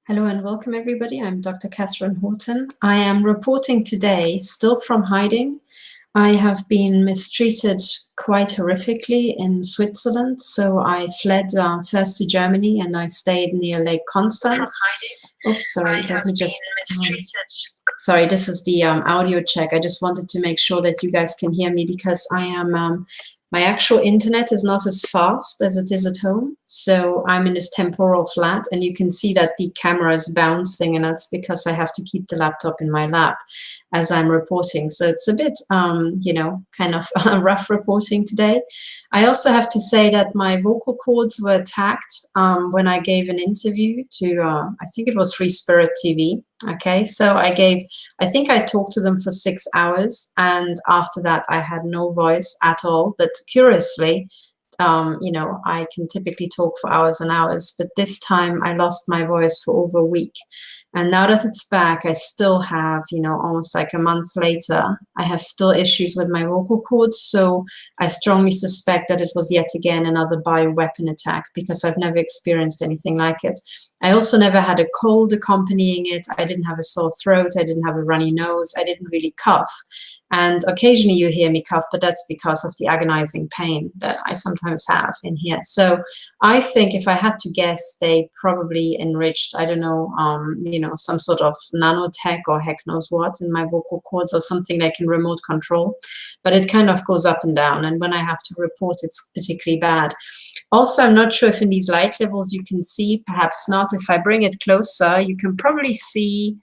Hello and welcome everybody. I'm Dr. Katherine Horton. I am reporting today still from hiding. I have been mistreated quite horrifically in Switzerland. So I fled first to Germany and I stayed near Lake Constance. Oops, sorry, let me just... sorry, this is the audio check. I just wanted to make sure that you guys can hear me because I am... my actual internet is not as fast as it is at home. So I'm in this temporal flat and you can see that the camera is bouncing, and that's because I have to keep the laptop in my lap as I'm reporting. So it's a bit, you know, kind of rough reporting today. I also have to say that my vocal cords were attacked when I gave an interview to, I think it was Free Spirit TV. Okay, so I think I talked to them for 6 hours, and after that I had no voice at all. But curiously, you know, I can typically talk for hours and hours, but this time I lost my voice for over a week. And now that it's back, I still have, you know, almost like a month later, I have still issues with my vocal cords. So I strongly suspect that it was yet again another bioweapon attack, because I've never experienced anything like it. I also never had a cold accompanying it. I didn't have a sore throat. I didn't have a runny nose. I didn't really cough. And occasionally you hear me cough, but that's because of the agonizing pain that I sometimes have in here. So I think if I had to guess, they probably enriched, I don't know, you know, some sort of nanotech or heck knows what in my vocal cords, or something they can remote control. But it kind of goes up and down. And when I have to report, it's particularly bad. Also, I'm not sure if in these light levels you can see, perhaps not. If I bring it closer, you can probably see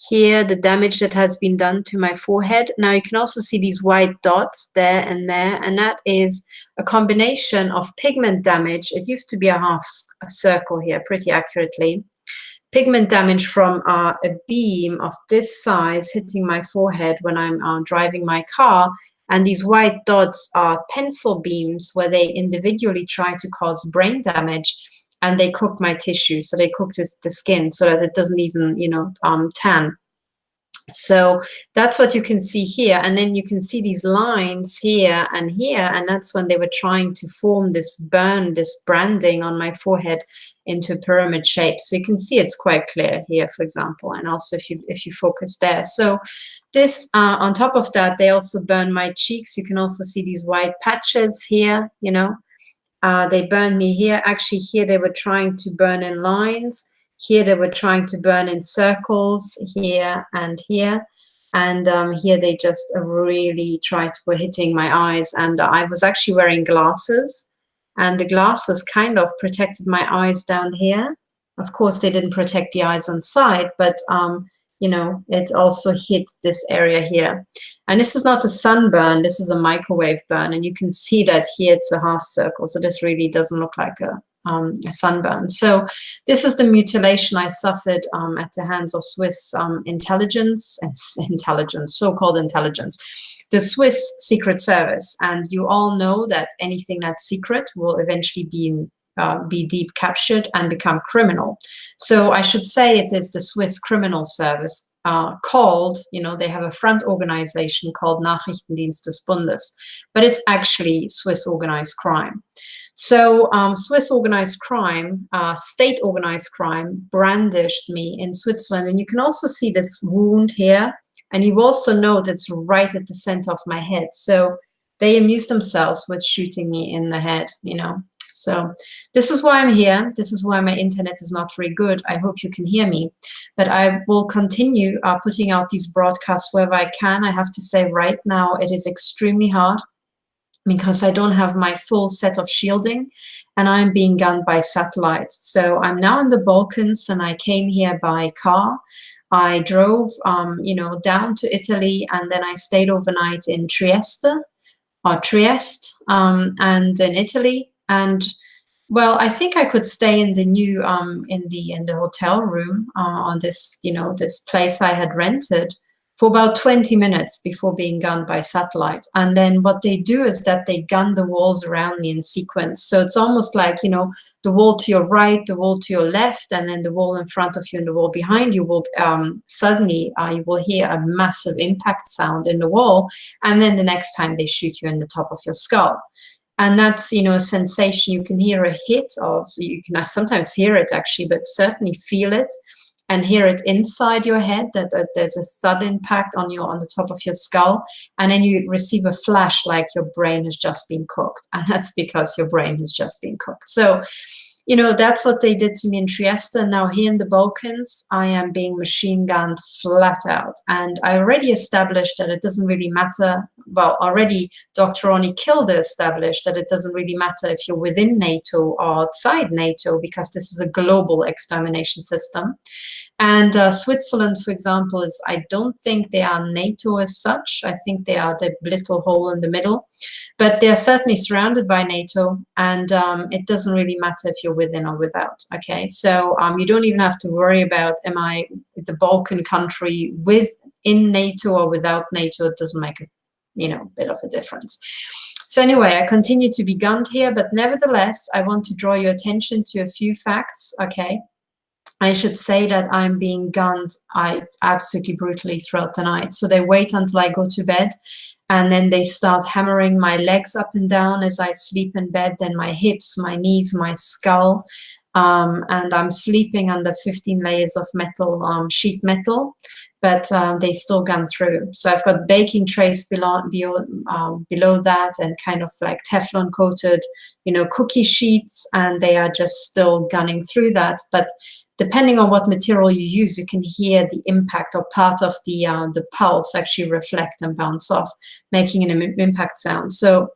here the damage that has been done to my forehead. Now you can also see these white dots there, and that is a combination of pigment damage. It used to be a half circle here, pretty accurately. Pigment damage from a beam of this size hitting my forehead when I'm driving my car. And these white dots are pencil beams where they individually try to cause brain damage. And they cooked my tissue, so they cooked the skin so that it doesn't even, you know, tan. So that's what you can see here. And then you can see these lines here, and that's when they were trying to form this branding on my forehead into a pyramid shape. So you can see it's quite clear here, for example, and also if you focus there. So this, on top of that, they also burn my cheeks. You can also see these white patches here, you know. They burned me here. Actually, here they were trying to burn in lines. Here they were trying to burn in circles, here and here. And here they just really were hitting my eyes. And I was actually wearing glasses. And the glasses kind of protected my eyes down here. Of course, they didn't protect the eyes on the side, but you know, it also hit this area here. And this is not a sunburn, this is a microwave burn. And you can see that here it's a half circle. So this really doesn't look like a sunburn. So this is the mutilation I suffered at the hands of Swiss intelligence, so-called intelligence, the Swiss Secret Service. And you all know that anything that's secret will eventually be deep captured and become criminal. So I should say it is the Swiss Criminal Service called, you know, they have a front organization called Nachrichtendienst des Bundes, but it's actually Swiss organized crime. So Swiss organized crime, state organized crime brandished me in Switzerland. And you can also see this wound here. And you also know that's right at the center of my head. So they amused themselves with shooting me in the head, you know. So this is why I'm here. This is why my internet is not very good. I hope you can hear me. But I will continue putting out these broadcasts wherever I can. I have to say right now it is extremely hard because I don't have my full set of shielding and I'm being gunned by satellite. So I'm now in the Balkans and I came here by car. I drove, you know, down to Italy, and then I stayed overnight in Trieste, and in Italy. And well, I think I could stay in the new in the hotel room on this, you know, this place I had rented for about 20 minutes before being gunned by satellite. And then what they do is that they gun the walls around me in sequence. So it's almost like, you know, the wall to your right, the wall to your left, and then the wall in front of you and the wall behind you will suddenly you will hear a massive impact sound in the wall. And then the next time they shoot you in the top of your skull. And that's, you know, a sensation you can hear a hit of. So you can sometimes hear it actually, but certainly feel it. and hear it inside your head, that there's a thud impact on the top of your skull, and then you receive a flash like your brain has just been cooked, and that's because your brain has just been cooked. So, you know, that's what they did to me in Trieste. Now here in the Balkans, I am being machine gunned flat out. And I already established that it doesn't really matter. Well, already Dr. Ronnie Kilder established that it doesn't really matter if you're within NATO or outside NATO, because this is a global extermination system. And Switzerland, for example, I don't think they are NATO as such. I think they are the little hole in the middle. But they're certainly surrounded by NATO, and it doesn't really matter if you're within or without, okay? So you don't even have to worry about, am I the Balkan country within NATO or without NATO? It doesn't make a bit of a difference. So anyway, I continue to be gunned here, but nevertheless, I want to draw your attention to a few facts, okay? I should say that I'm being gunned absolutely brutally throughout the night. So they wait until I go to bed, and then they start hammering my legs up and down as I sleep in bed, then my hips, my knees, my skull. And I'm sleeping under 15 layers of metal, sheet metal, but they still gun through. So I've got baking trays below that, and kind of like Teflon coated, cookie sheets, and they are just still gunning through that. But depending on what material you use, you can hear the impact, or part of the pulse actually reflect and bounce off, making an impact sound. So,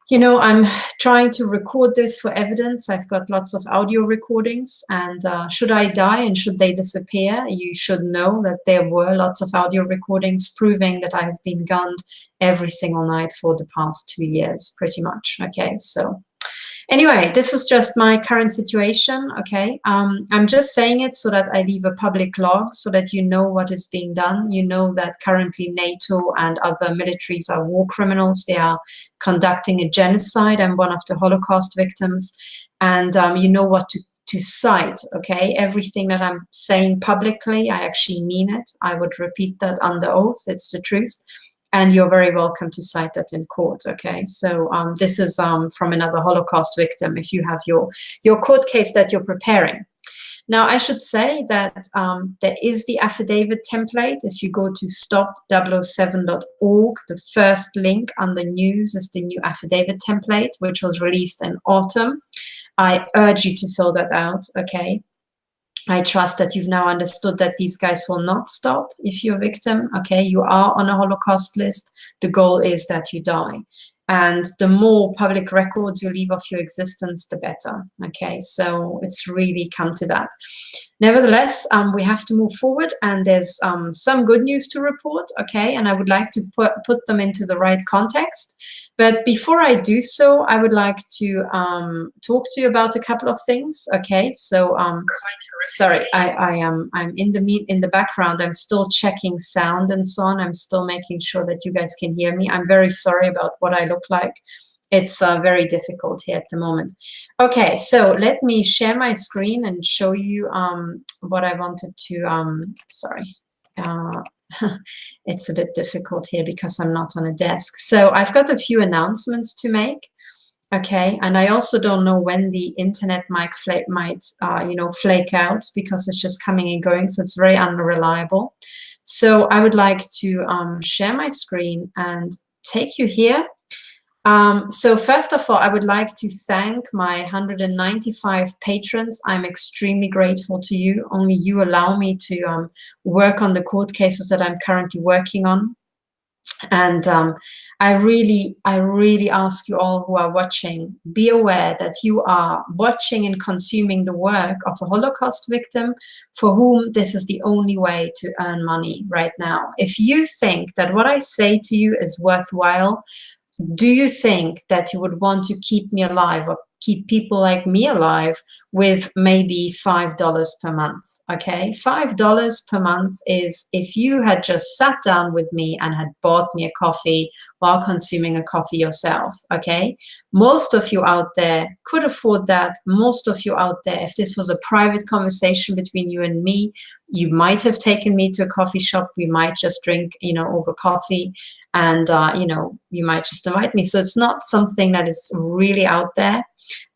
I'm trying to record this for evidence. I've got lots of audio recordings, and should I die and should they disappear, you should know that there were lots of audio recordings proving that I have been gunned every single night for the past 2 years, pretty much. Okay, so anyway, this is just my current situation, okay? I'm just saying it so that I leave a public log, so that you know what is being done. You know that currently NATO and other militaries are war criminals. They are conducting a genocide. I'm one of the Holocaust victims. And you know what to cite, okay? Everything that I'm saying publicly, I actually mean it. I would repeat that under oath. It's the truth. And you're very welcome to cite that in court, okay? So this is from another Holocaust victim, if you have your court case that you're preparing. Now, I should say that there is the affidavit template. If you go to stop007.org, the first link under news is the new affidavit template, which was released in autumn. I urge you to fill that out, okay? I trust that you've now understood that these guys will not stop if you're a victim, okay? You are on a Holocaust list. The goal is that you die. And the more public records you leave of your existence, the better, okay? So it's really come to that. Nevertheless, we have to move forward, and there's some good news to report, okay? And I would like to put them into the right context. But before I do so, I would like to talk to you about a couple of things, okay? So, sorry, I'm in the background. I'm still checking sound and so on. I'm still making sure that you guys can hear me. I'm very sorry about what I look like. It's very difficult here at the moment. Okay, so let me share my screen and show you what I wanted to, sorry. It's a bit difficult here because I'm not on a desk. So I've got a few announcements to make. Okay, and I also don't know when the internet might flake out, because it's just coming and going, so it's very unreliable. So I would like to share my screen and take you here. So first of all, I would like to thank my 195 patrons. I'm extremely grateful to you. Only you allow me to work on the court cases that I'm currently working on. And I really ask you all who are watching, be aware that you are watching and consuming the work of a Holocaust victim for whom this is the only way to earn money right now. If you think that what I say to you is worthwhile, do you think that you would want to keep me alive, or keep people like me alive, with maybe $5 per month, okay? $5 per month is if you had just sat down with me and had bought me a coffee while consuming a coffee yourself, okay? Most of you out there could afford that. Most of you out there, if this was a private conversation between you and me, you might have taken me to a coffee shop. We might just drink, over coffee, and, you might just invite me. So it's not something that is really out there.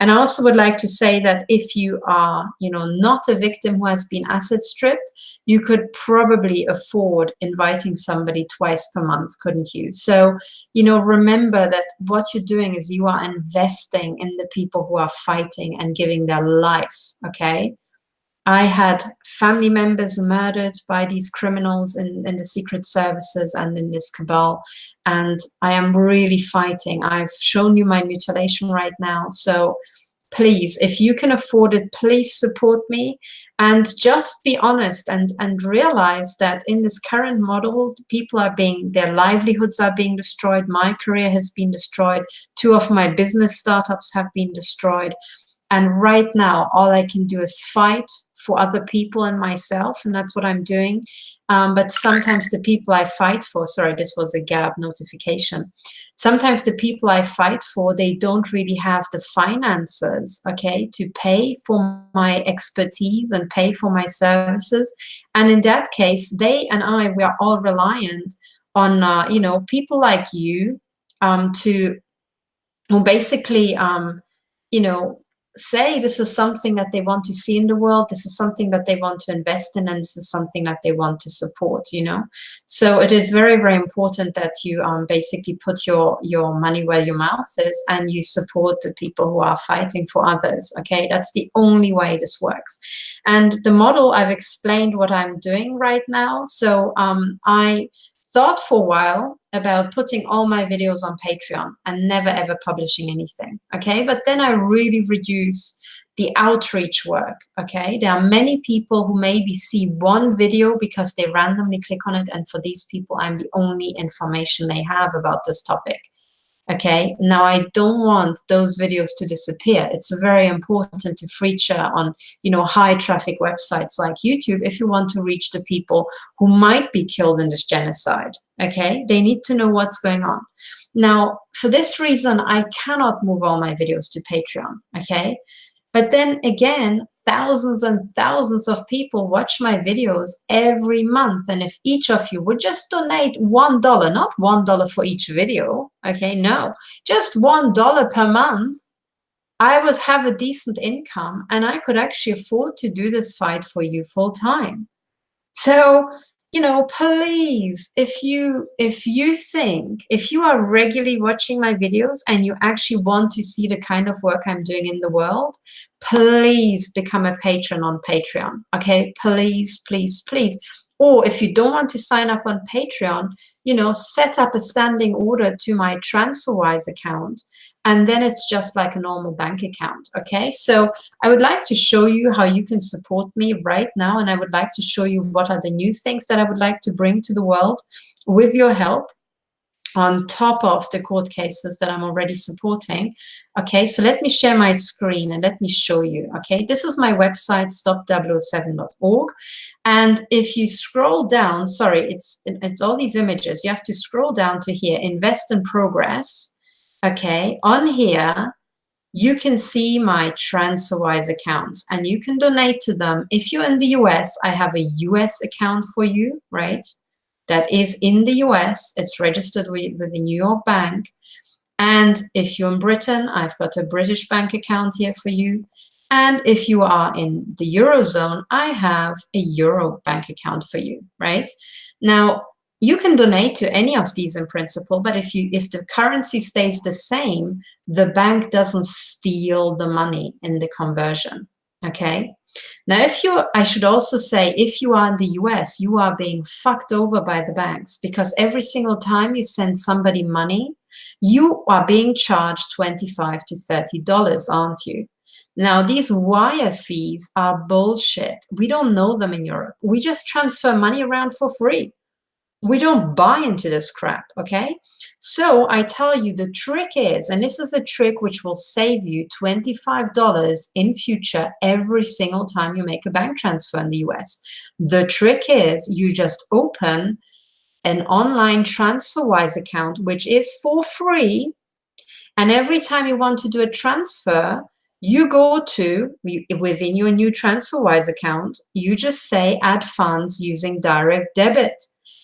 And I also would like to say that if you are, not a victim who has been asset stripped, you could probably afford inviting somebody twice per month, couldn't you? So, remember that what you're doing is you are investing in the people who are fighting and giving their life, okay? I had family members murdered by these criminals in the secret services and in this cabal, and I am really fighting. I've shown you my mutilation right now, so please, if you can afford it, please support me, and just be honest and realize that in this current model, their livelihoods are being destroyed. My career has been destroyed. 2 of my business startups have been destroyed. And right now, all I can do is fight for other people and myself, and that's what I'm doing. But sometimes the people I fight for, sorry, this was a Gab notification. Sometimes the people I fight for, they don't really have the finances, okay, to pay for my expertise and pay for my services. And in that case, they and I, we are all reliant on, people like you who basically, say this is something that they want to see in the world, this is something that they want to invest in, and this is something that they want to support, So it is very, very important that you basically put your money where your mouth is and you support the people who are fighting for others, okay? That's the only way this works. And the model, I've explained what I'm doing right now. So I thought for a while about putting all my videos on Patreon and never ever publishing anything, okay? But then I really reduce the outreach work, okay? There are many people who maybe see one video because they randomly click on it, and for these people, I'm the only information they have about this topic. Okay, now I don't want those videos to disappear. It's very important to feature on, high traffic websites like YouTube if you want to reach the people who might be killed in this genocide. Okay, they need to know what's going on. Now, for this reason, I cannot move all my videos to Patreon. Okay, but then again, thousands and thousands of people watch my videos every month. And if each of you would just donate $1, not $1 for each video, okay, no, just $1 per month, I would have a decent income and I could actually afford to do this fight for you full time. So, please, if you are regularly watching my videos and you actually want to see the kind of work I'm doing in the world, please become a patron on Patreon. Okay, please, please, please. Or if you don't want to sign up on Patreon, set up a standing order to my TransferWise account. And then it's just like a normal bank account, okay? So I would like to show you how you can support me right now, and I would like to show you what are the new things that I would like to bring to the world with your help on top of the court cases that I'm already supporting. Okay, so let me share my screen and let me show you, okay? This is my website, stop007.org. And if you scroll down, sorry, it's all these images. You have to scroll down to here, invest in progress. Okay, on here, you can see my TransferWise accounts and you can donate to them. If you're in the US, I have a US account for you, right? That is in the US. It's registered with a New York bank. And if you're in Britain, I've got a British bank account here for you. And if you are in the Eurozone, I have a Euro bank account for you, right? Now, you can donate to any of these in principle, but if the currency stays the same, the bank doesn't steal the money in the conversion, okay? Now, I should also say, if you are in the US, you are being fucked over by the banks because every single time you send somebody money, you are being charged $25 to $30, aren't you? Now, these wire fees are bullshit. We don't know them in Europe. We just transfer money around for free. We don't buy into this crap, okay? So I tell you, the trick is, and this is a trick which will save you $25 in future every single time you make a bank transfer in the US. The trick is you just open an online TransferWise account, which is for free. And every time you want to do a transfer, you go to, within your new TransferWise account, you just say add funds using direct debit.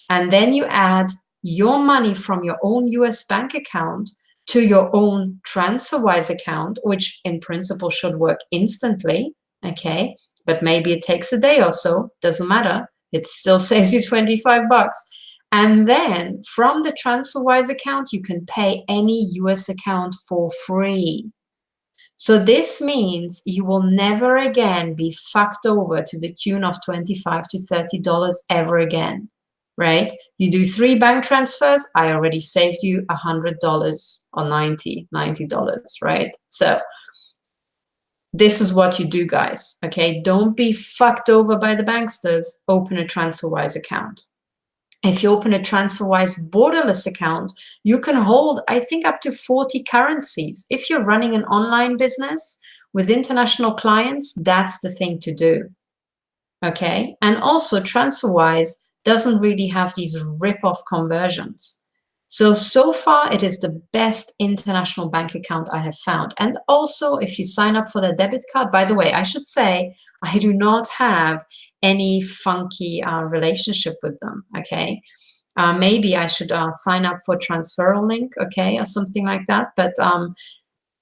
And then you add your money from your own US bank account to your own TransferWise account, which in principle should work instantly, okay? But maybe it takes a day or so, doesn't matter. It still saves you 25 bucks. And then from the TransferWise account, you can pay any US account for free. So this means you will never again be fucked over to the tune of $25 to $30 ever again, right? You do 3 bank transfers, I already saved you $100 or $90, right? So this is what you do, guys, okay? Don't be fucked over by the banksters. Open a TransferWise account. If you open a TransferWise borderless account, you can hold, I think, up to 40 currencies. If you're running an online business with international clients, that's the thing to do, okay? And also, TransferWise doesn't really have these rip-off conversions. So far, it is the best international bank account I have found. And also, if you sign up for the debit card, by the way, I should say, I do not have any funky relationship with them, okay? Maybe I should sign up for Transferal Link, okay, or something like that. But,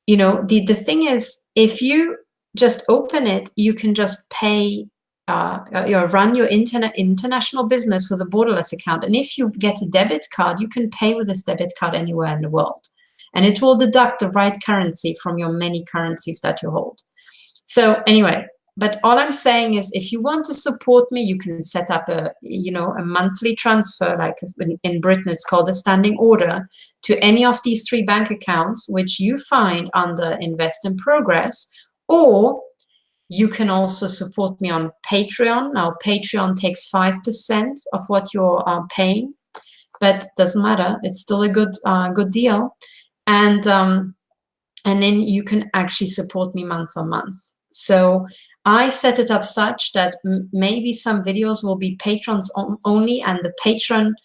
you know, the thing is, if you just open it, you can just pay, run your international business with a borderless account. And if you get a debit card, you can pay with this debit card anywhere in the world. And it will deduct the right currency from your many currencies that you hold. So anyway, but all I'm saying is, if you want to support me, you can set up a monthly transfer, like in Britain, it's called a standing order, to any of these 3 bank accounts, which you find under Invest in Progress, or you can also support me on Patreon. Now, Patreon takes 5% of what you're paying, but doesn't matter. It's still a good deal. And then you can actually support me month on month. So I set it up such that maybe some videos will be patrons only, and the patron,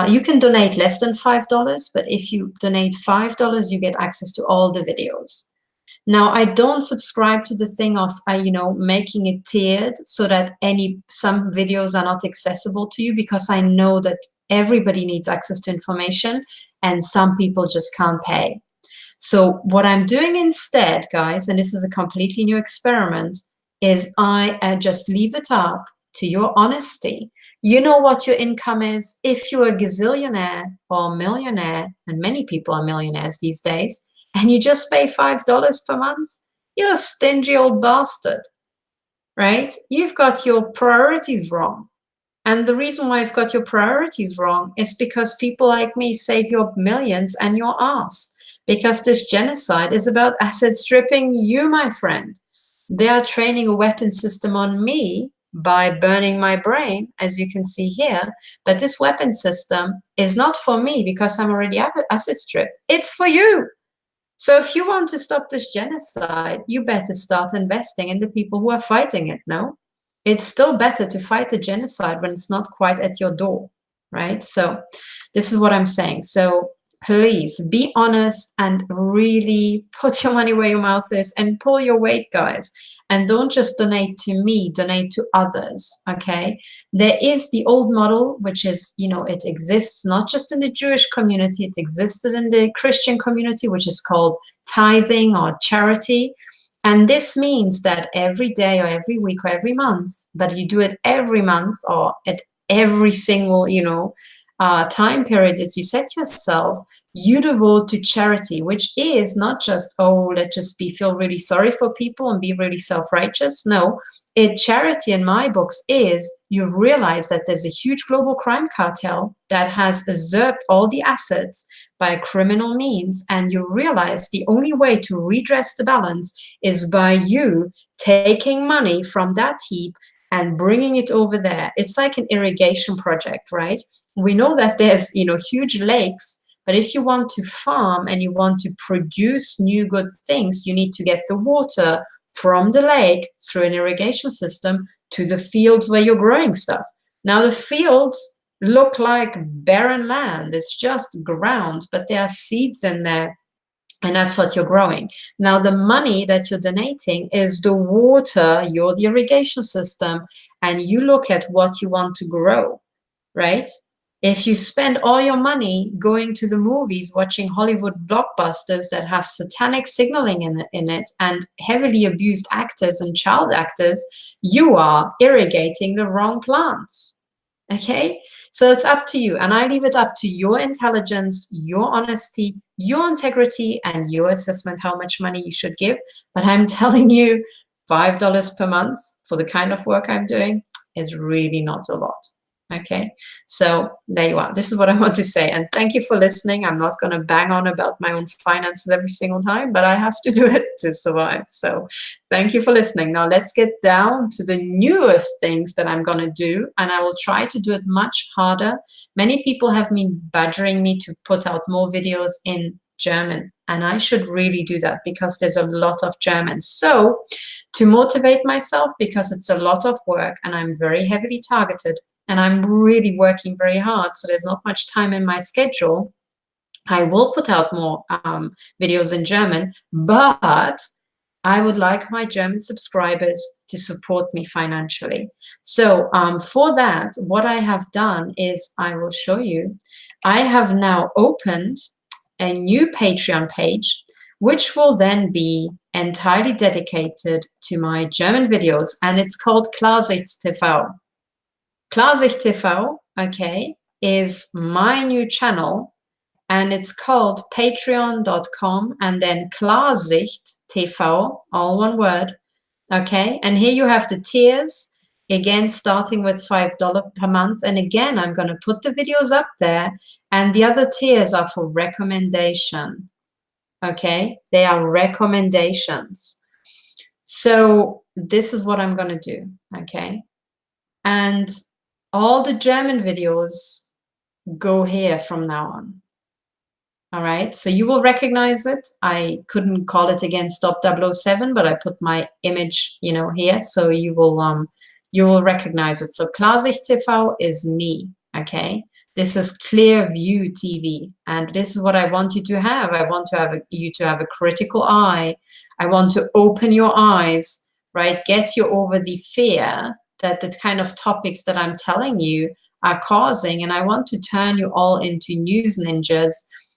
you can donate less than $5, but if you donate $5, you get access to all the videos. Now, I don't subscribe to the thing of, making it tiered so that some videos are not accessible to you, because I know that everybody needs access to information and some people just can't pay. So what I'm doing instead, guys, and this is a completely new experiment, is I just leave it up to your honesty. You know what your income is. If you're a gazillionaire or a millionaire, and many people are millionaires these days, and you just pay $5 per month, you're a stingy old bastard, right? You've got your priorities wrong. And the reason why you've got your priorities wrong is because people like me save your millions and your ass. Because this genocide is about asset stripping you, my friend. They are training a weapon system on me by burning my brain, as you can see here. But this weapon system is not for me because I'm already asset stripped. It's for you. So if you want to stop this genocide, you better start investing in the people who are fighting it, no? It's still better to fight the genocide when it's not quite at your door, right? So this is what I'm saying. So please be honest and really put your money where your mouth is and pull your weight, guys. And don't just donate to me, donate to others, okay? There is the old model, which is, it exists not just in the Jewish community, it existed in the Christian community, which is called tithing or charity. And this means that every day or every week or every month, but you do it every month or at every single, time period that you set yourself, you devote to charity, which is not just, let's just feel really sorry for people and be really self-righteous. No, charity in my books is you realize that there's a huge global crime cartel that has usurped all the assets by criminal means, and you realize the only way to redress the balance is by you taking money from that heap and bringing it over there. It's like an irrigation project, right? We know that there's, huge lakes, but if you want to farm and you want to produce new good things, you need to get the water from the lake through an irrigation system to the fields where you're growing stuff. Now, the fields look like barren land. It's just ground, but there are seeds in there. And that's what you're growing. Now, the money that you're donating is the water, you're the irrigation system, and you look at what you want to grow, right? If you spend all your money going to the movies, watching Hollywood blockbusters that have satanic signaling in it and heavily abused actors and child actors, you are irrigating the wrong plants. Okay? So it's up to you. And I leave it up to your intelligence, your honesty, your integrity, and your assessment how much money you should give. But I'm telling you, $5 per month for the kind of work I'm doing is really not a lot. Okay, so there you are. This is what I want to say. And thank you for listening. I'm not going to bang on about my own finances every single time, but I have to do it to survive. So thank you for listening. Now let's get down to the newest things that I'm going to do. And I will try to do it much harder. Many people have been badgering me to put out more videos in German. And I should really do that because there's a lot of German. So to motivate myself, because it's a lot of work and I'm very heavily targeted, and I'm really working very hard, so there's not much time in my schedule, I will put out more videos in German, but I would like my German subscribers to support me financially. So for that, what I have done is, I will show you, I have now opened a new Patreon page, which will then be entirely dedicated to my German videos, and it's called Klarsicht TV. Klarsicht TV, okay, is my new channel, and it's called patreon.com and then Klarsicht TV, all one word, okay? And here you have the tiers, again, starting with $5 per month. And again, I'm going to put the videos up there, and the other tiers are for recommendation, okay? They are recommendations. So this is what I'm going to do, okay? And all the German videos go here from now on. All right, so you will recognize it. I couldn't call it again Stop 007, but I put my image, you know, here, so you will recognize it. So Klarsicht TV is me, okay? This is Clearview TV, and this is what I want you to have. I want to have you to have a critical eye. I want to open your eyes, right? Get you over the fear that the kind of topics that I'm telling you are causing. And I want to turn you all into news ninjas,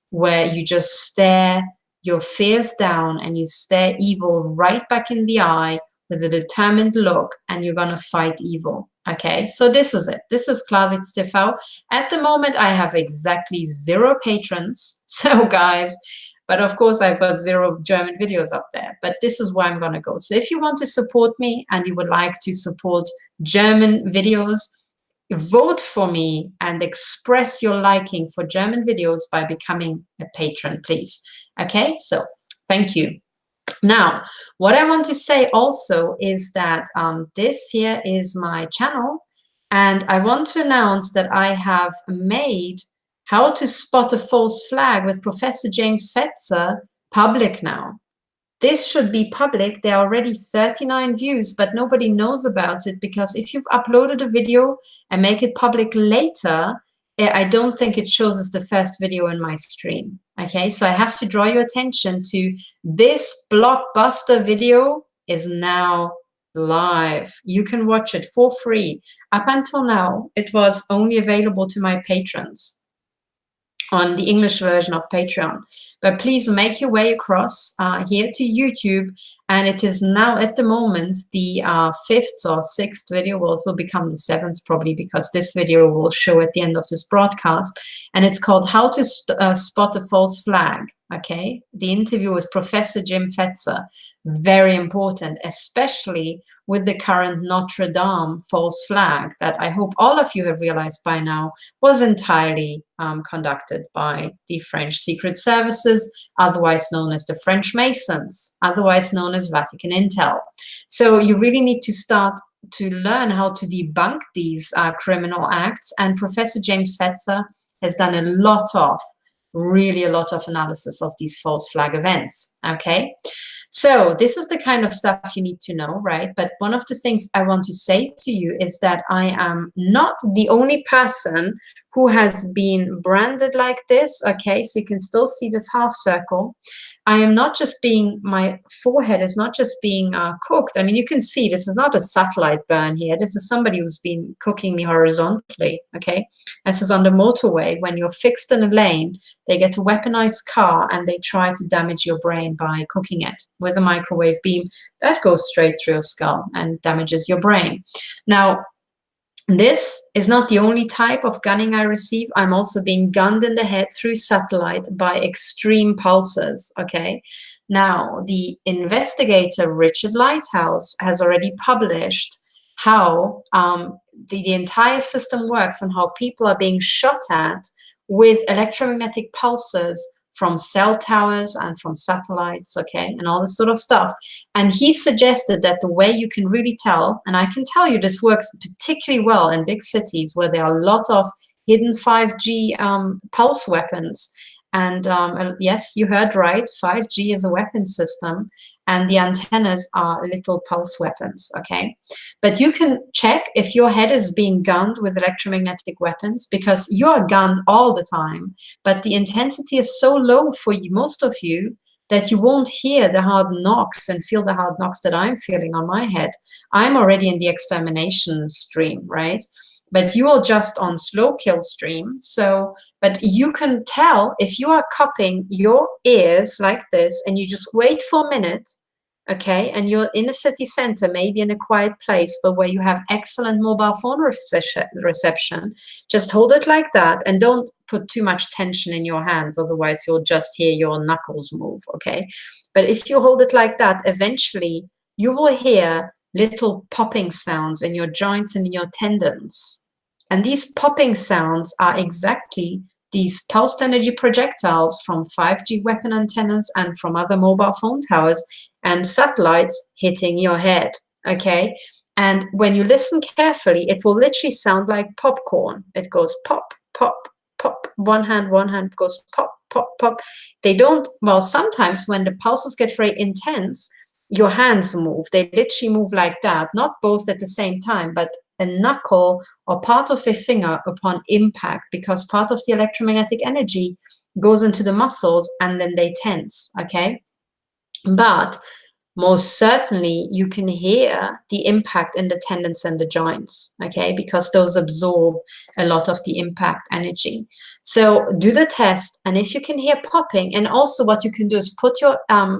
where you just stare your fears down and you stare evil right back in the eye with a determined look, and you're going to fight evil. Okay, so this is it. This is Klarsicht TV. At the moment, I have exactly 0 patrons. So guys, but of course, I've got 0 German videos up there. But this is where I'm going to go. So if you want to support me and you would like to support German videos, vote for me and express your liking for German videos by becoming a patron, please. Okay, so thank you. Now, what I want to say also is that this here is my channel, and I want to announce that I have made How to Spot a False Flag with Professor James Fetzer public now. This should be public. There are already 39 views, but nobody knows about it, because if you've uploaded a video and make it public later, I don't think it shows as the first video in my stream. Okay, so I have to draw your attention to this blockbuster video is now live. You can watch it for free. Up until now, it was only available to my patrons on the English version of Patreon. But please make your way across here to YouTube, and it is now at the moment the 5th or 6th video. Well, it will become the 7th probably, because this video will show at the end of this broadcast, and it's called How to Spot a False Flag. Okay, the interview with Professor Jim Fetzer, very important, especially with the current Notre Dame false flag that I hope all of you have realized by now was entirely conducted by the French Secret Services, otherwise known as the French Masons, otherwise known as Vatican Intel. So you really need to start to learn how to debunk these criminal acts, and Professor James Fetzer has done really a lot of analysis of these false flag events, okay? So this is the kind of stuff you need to know, right? But one of the things I want to say to you is that I am not the only person who has been branded like this, okay? So you can still see this half circle. I am not just being, my forehead is not just being cooked. I mean, you can see this is not a satellite burn here. This is somebody who's been cooking me horizontally, okay? This is on the motorway. When you're fixed in a lane, they get a weaponized car and they try to damage your brain by cooking it with a microwave beam that goes straight through your skull and damages your brain. Now, this is not the only type of gunning I receive. I'm also being gunned in the head through satellite by extreme pulses, okay? Now, the investigator, Richard Lighthouse, has already published how the entire system works and how people are being shot at with electromagnetic pulses from cell towers and from satellites, okay, and all this sort of stuff. And he suggested that the way you can really tell, and I can tell you this works particularly well in big cities where there are a lot of hidden 5G pulse weapons. And yes, you heard right, 5G is a weapon system, and the antennas are little pulse weapons, okay? But you can check if your head is being gunned with electromagnetic weapons, because you are gunned all the time, but the intensity is so low for you, most of you, that you won't hear the hard knocks and feel the hard knocks that I'm feeling on my head. I'm already in the extermination stream, right? But you are just on slow kill stream. So, but you can tell if you are cupping your ears like this and you just wait for a minute, okay, and you're in a city center, maybe in a quiet place, but where you have excellent mobile phone reception, just hold it like that and don't put too much tension in your hands, otherwise you'll just hear your knuckles move, okay? But if you hold it like that, eventually you will hear little popping sounds in your joints and in your tendons. And these popping sounds are exactly these pulsed energy projectiles from 5G weapon antennas and from other mobile phone towers and satellites hitting your head, okay? And when you listen carefully, it will literally sound like popcorn. It goes pop, pop, pop. One hand goes pop, pop, pop. They don't, well, sometimes when the pulses get very intense, your hands move. They literally move like that, not both at the same time, but a knuckle or part of a finger upon impact, because part of the electromagnetic energy goes into the muscles and then they tense, okay? But most certainly you can hear the impact in the tendons and the joints, okay? Because those absorb a lot of the impact energy. So do the test, and if you can hear popping, and also what you can do is put your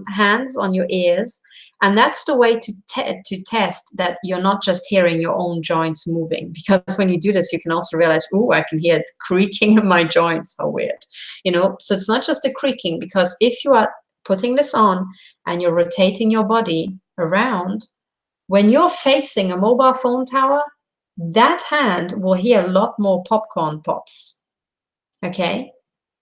hands on your ears, and that's the way to test that you're not just hearing your own joints moving. Because when you do this, you can also realize, oh, I can hear it creaking in my joints. How weird, you know? So it's not just the creaking, because if you are putting this on and you're rotating your body around, when you're facing a mobile phone tower, that hand will hear a lot more popcorn pops, okay?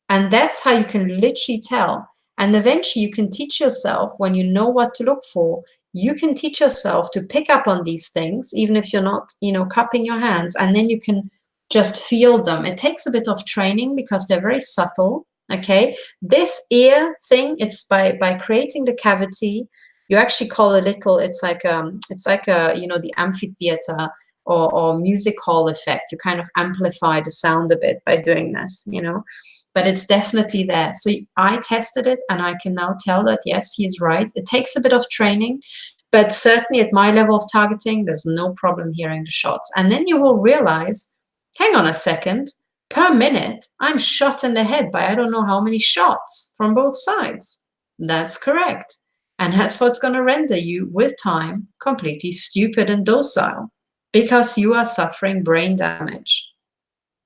And that's how you can literally tell. And eventually you can teach yourself, when you know what to look for, you can teach yourself to pick up on these things, even if you're not, you know, cupping your hands, and then you can just feel them. It takes a bit of training because they're very subtle. Okay, this ear thing, it's by creating the cavity, you actually call a little, it's like a, you know, the amphitheater or music hall effect. You kind of amplify the sound a bit by doing this, you know, but it's definitely there. So I tested it and I can now tell that, yes, he's right. It takes a bit of training, but certainly at my level of targeting, there's no problem hearing the shots. And then you will realize, hang on a second, per minute, I'm shot in the head by I don't know how many shots from both sides. That's correct. And that's what's going to render you, with time, completely stupid and docile, because you are suffering brain damage.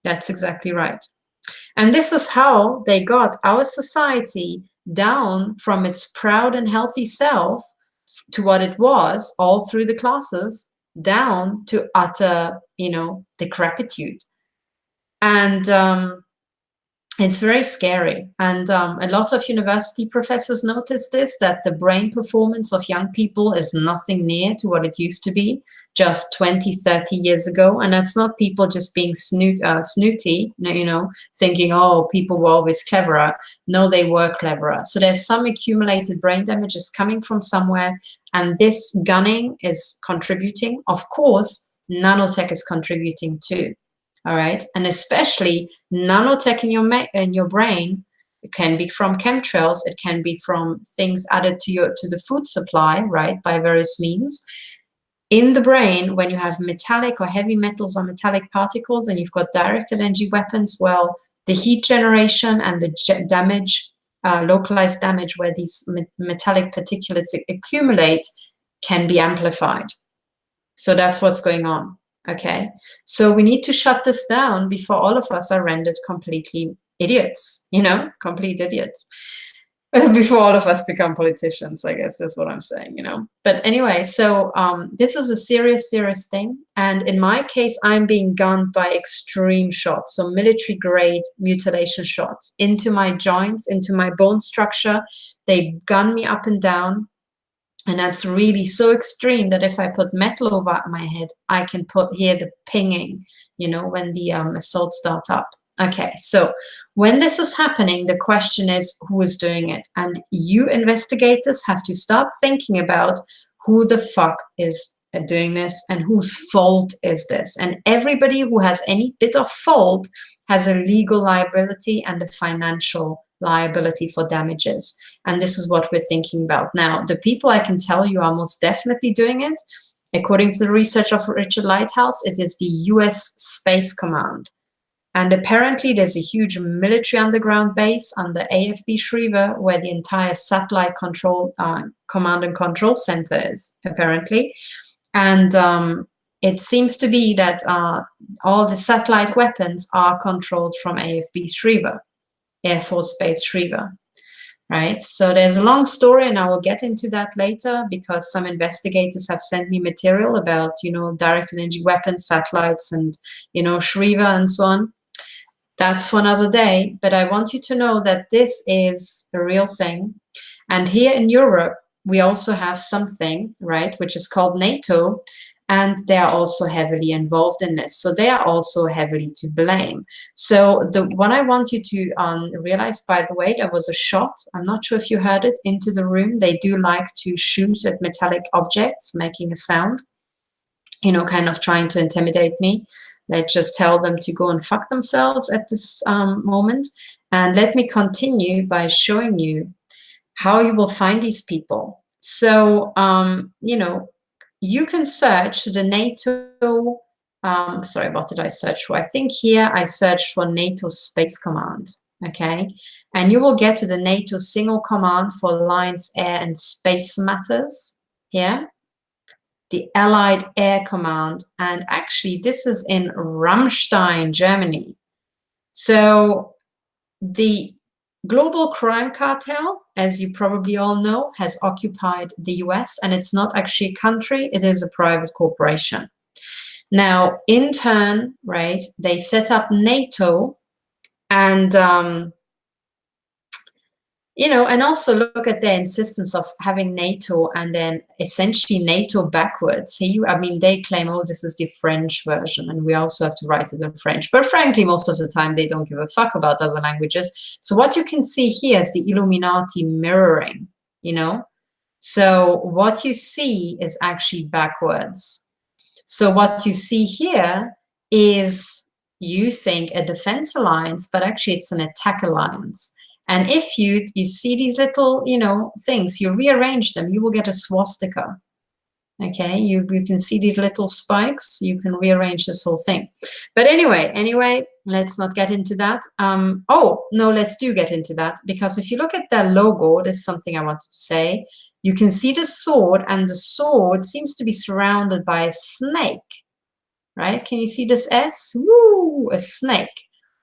That's exactly right. And this is how they got our society down from its proud and healthy self to what it was all through the classes, down to utter, you know, decrepitude. And it's very scary. And a lot of university professors notice this, that the brain performance of young people is nothing near to what it used to be just 20, 30 years ago. And that's not people just being snooty, you know, thinking, oh, people were always cleverer. No, they were cleverer. So there's some accumulated brain damage is coming from somewhere. And this gunning is contributing. Of course, nanotech is contributing too. All right, and especially nanotech in your brain It can be from chemtrails. It can be from things added to the food supply, right, by various means. In the brain, when you have metallic or heavy metals or metallic particles and you've got directed energy weapons, well, the heat generation and the damage, localized damage where these metallic particulates accumulate can be amplified. So that's what's going on, okay? So we need to shut this down before all of us are rendered completely idiots, you know, complete idiots. Before all of us become politicians, I guess that's what I'm saying, you know. But anyway, so this is a serious, serious thing. And in my case, I'm being gunned by extreme shots, so military grade mutilation shots into my joints, into my bone structure. They gun me up and down. And that's really so extreme that if I put metal over my head, I can hear the pinging, you know, when the assaults start up. Okay, so when this is happening, the question is who is doing it? And you investigators have to start thinking about who the fuck is doing this and whose fault is this. And everybody who has any bit of fault has a legal liability and a financial liability for damages. And this is what we're thinking about. Now, the people I can tell you are most definitely doing it. According to the research of Richard Lighthouse, it is the US Space Command. And apparently there's a huge military underground base under AFB Schriever where the entire satellite control, command and control center is, apparently. And it seems to be that all the satellite weapons are controlled from AFB Schriever, Air Force Base Schriever, right? So there's a long story, and I will get into that later because some investigators have sent me material about, you know, directed energy weapons, satellites, and, you know, Schriever and so on. That's for another day, but I want you to know that this is a real thing. And here in Europe, we also have something, right, which is called NATO, and they are also heavily involved in this. So they are also heavily to blame. So what I want you to realize, by the way, there was a shot, I'm not sure if you heard it, into the room. They do like to shoot at metallic objects, making a sound, you know, kind of trying to intimidate me. Let's just tell them to go and fuck themselves at this moment. And let me continue by showing you how you will find these people. So, you know, you can search the NATO, sorry, what did I search for? I think here I searched for NATO Space Command, okay? And you will get to the NATO Single Command for Alliance Air and Space Matters here. The Allied Air Command, and actually this is in Ramstein, Germany. So the global crime cartel, as you probably all know, has occupied the US, and it's not actually a country, it is a private corporation. Now, in turn, right, they set up NATO, and you know, and also look at their insistence of having NATO and then essentially NATO backwards. I mean, they claim, oh, this is the French version, and we also have to write it in French. But frankly, most of the time, they don't give a fuck about other languages. So what you can see here is the Illuminati mirroring, you know? So what you see is actually backwards. So what you see here is, you think, a defense alliance, but actually it's an attack alliance. And if you see these little, you know, things, you rearrange them, you will get a swastika. Okay, you can see these little spikes, you can rearrange this whole thing. But anyway, let's not get into that. Oh, no, let's do get into that, because if you look at their logo, there's something I wanted to say. You can see the sword, and the sword seems to be surrounded by a snake, right? Can you see this S? Woo, a snake.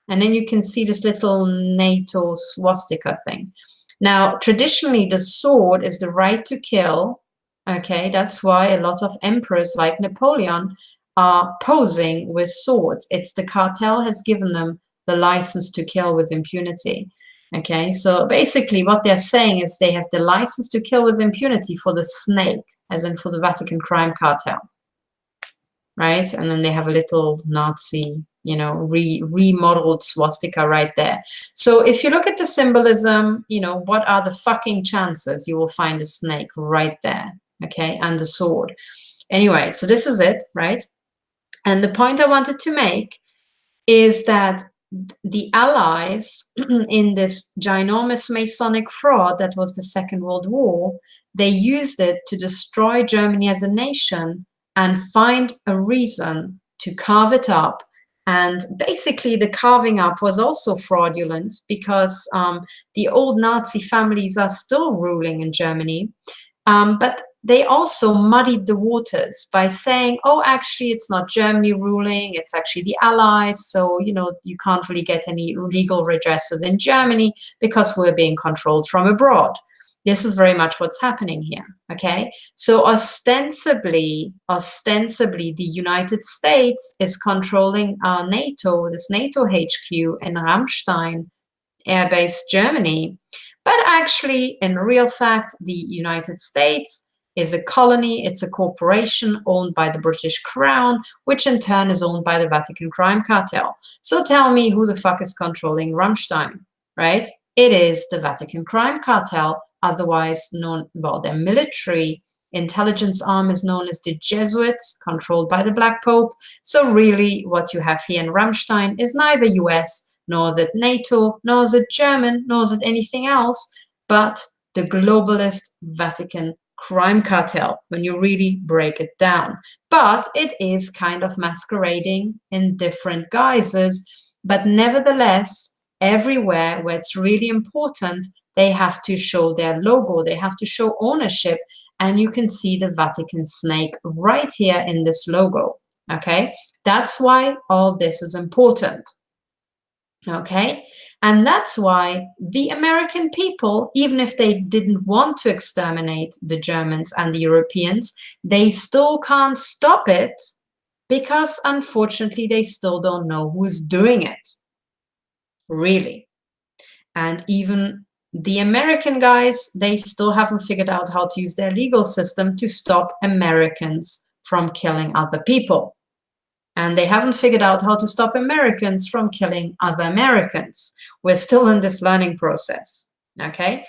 And then you can see this little NATO swastika thing. Now, traditionally, the sword is the right to kill. Okay, that's why a lot of emperors like Napoleon are posing with swords. It's the cartel has given them the license to kill with impunity. Okay, so basically what they're saying is they have the license to kill with impunity for the snake, as in for the Vatican crime cartel. Right? And then they have a little Nazi, you know, remodeled swastika right there. So if you look at the symbolism, you know, what are the fucking chances you will find a snake right there, okay, and a sword. Anyway, so this is it, right? And the point I wanted to make is that the Allies in this ginormous Masonic fraud that was the Second World War, they used it to destroy Germany as a nation and find a reason to carve it up. And basically the carving up was also fraudulent because the old Nazi families are still ruling in Germany. But they also muddied the waters by saying, oh, actually, it's not Germany ruling, it's actually the Allies. So, you know, you can't really get any legal redress within Germany because we're being controlled from abroad. This is very much what's happening here, okay? So ostensibly, the United States is controlling NATO, this NATO HQ in Ramstein, airbase Germany. But actually, in real fact, the United States is a colony, it's a corporation owned by the British Crown, which in turn is owned by the Vatican crime cartel. So tell me who the fuck is controlling Ramstein, right? It is the Vatican crime cartel, otherwise known, well, their military intelligence arm is known as the Jesuits, controlled by the Black Pope. So really what you have here in Ramstein is neither US, nor is it NATO, nor is it German, nor is it anything else, but the globalist Vatican crime cartel, when you really break it down. But it is kind of masquerading in different guises, but nevertheless, everywhere where it's really important, they have to show their logo, they have to show ownership, and you can see the Vatican snake right here in this logo, okay? That's why all this is important. Okay, and that's why the American people, even if they didn't want to exterminate the Germans and the Europeans, they still can't stop it because unfortunately they still don't know who's doing it, really. And even the American guys, they still haven't figured out how to use their legal system to stop Americans from killing other people. And they haven't figured out how to stop Americans from killing other Americans. We're still in this learning process, okay?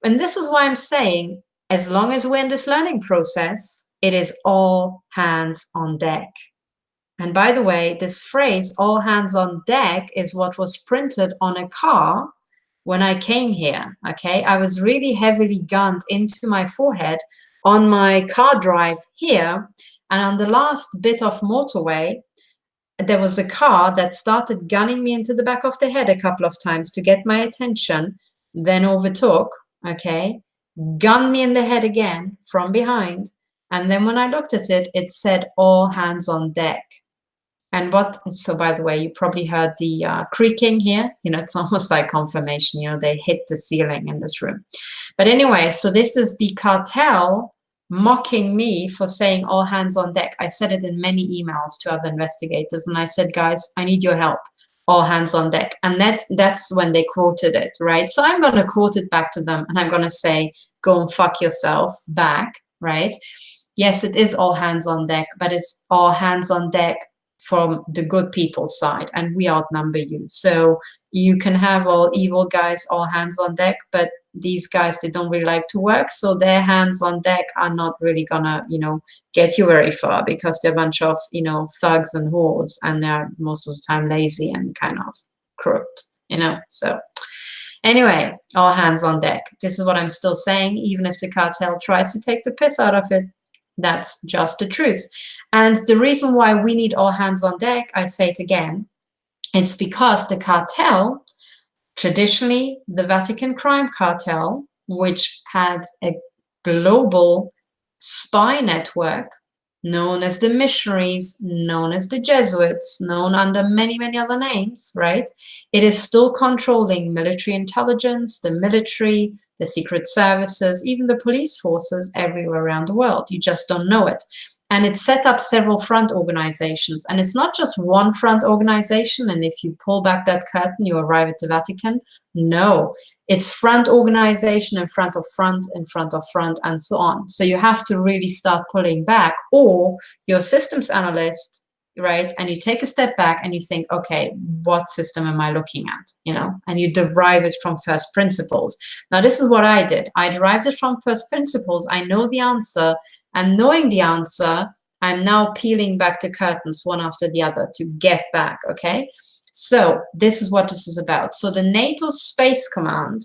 And this is why I'm saying, as long as we're in this learning process, it is all hands on deck. And by the way, this phrase, all hands on deck, is what was printed on a car when I came here, okay? I was really heavily gunned into my forehead on my car drive here. And on the last bit of motorway, there was a car that started gunning me into the back of the head a couple of times to get my attention, then overtook, okay, gunned me in the head again from behind. And then when I looked at it, it said all hands on deck. And so by the way, you probably heard the creaking here. You know, it's almost like confirmation, you know, they hit the ceiling in this room. But anyway, so this is the cartel mocking me for saying all hands on deck. I said it in many emails to other investigators, and I said, guys, I need your help, all hands on deck. And that's when they quoted it, right? So I'm going to quote it back to them, and I'm going to say, go and fuck yourself back, right? Yes, it is all hands on deck, but it's all hands on deck from the good people's side, and we outnumber you. So you can have all evil guys, all hands on deck, but these guys, they don't really like to work, so their hands on deck are not really gonna, you know, get you very far, because they're a bunch of, you know, thugs and whores, and they're most of the time lazy and kind of crooked, you know. So anyway, all hands on deck. This is what I'm still saying, even if the cartel tries to take the piss out of it. That's just the truth. And the reason why we need all hands on deck, I say it again, it's because the cartel, traditionally the Vatican crime cartel, which had a global spy network known as the missionaries, known as the Jesuits, known under many, many other names, right? It is still controlling military intelligence, the military, the secret services, even the police forces everywhere around the world. You just don't know it. And it set up several front organizations. And it's not just one front organization. And if you pull back that curtain, you arrive at the Vatican. No, it's front organization in front of front, in front of front, and so on. So you have to really start pulling back, or you're a systems analyst, right? And you take a step back and you think, okay, what system am I looking at? You know, and you derive it from first principles. Now, this is what I did. I derived it from first principles. I know the answer. And knowing the answer, I'm now peeling back the curtains one after the other to get back, okay? So this is what this is about. So the NATO Space Command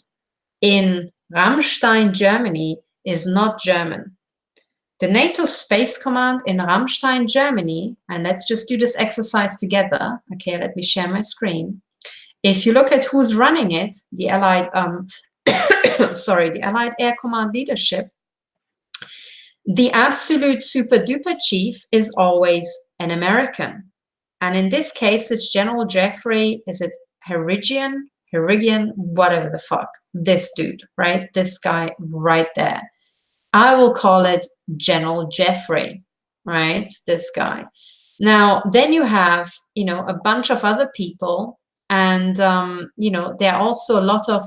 in Ramstein, Germany is not German. The NATO Space Command in Ramstein, Germany, and let's just do this exercise together. Okay, let me share my screen. If you look at who's running it, the Allied, the Allied Air Command leadership, the absolute super duper chief is always an American. And in this case, it's General Jeffrey, is it Herigian, whatever the fuck, this dude, right? This guy right there. I will call it General Jeffrey, right? This guy. Now, then you have, a bunch of other people. And, there are also a lot of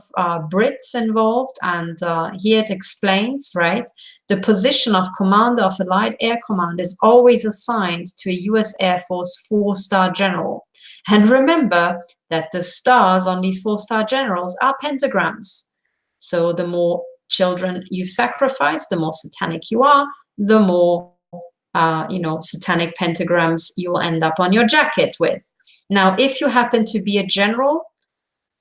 Brits involved. And here it explains, right? The position of commander of Allied Air Command is always assigned to a US Air Force 4-star general. And remember that the stars on these 4-star generals are pentagrams. So the more children you sacrifice, the more satanic you are, the more, satanic pentagrams you will end up on your jacket with. Now, if you happen to be a general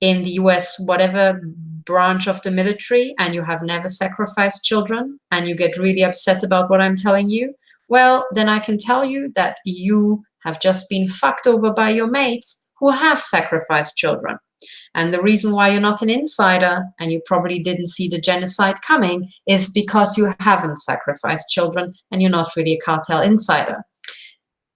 in the US, whatever branch of the military, and you have never sacrificed children, and you get really upset about what I'm telling you, well, then I can tell you that you have just been fucked over by your mates who have sacrificed children. And the reason why you're not an insider, and you probably didn't see the genocide coming, is because you haven't sacrificed children and you're not really a cartel insider.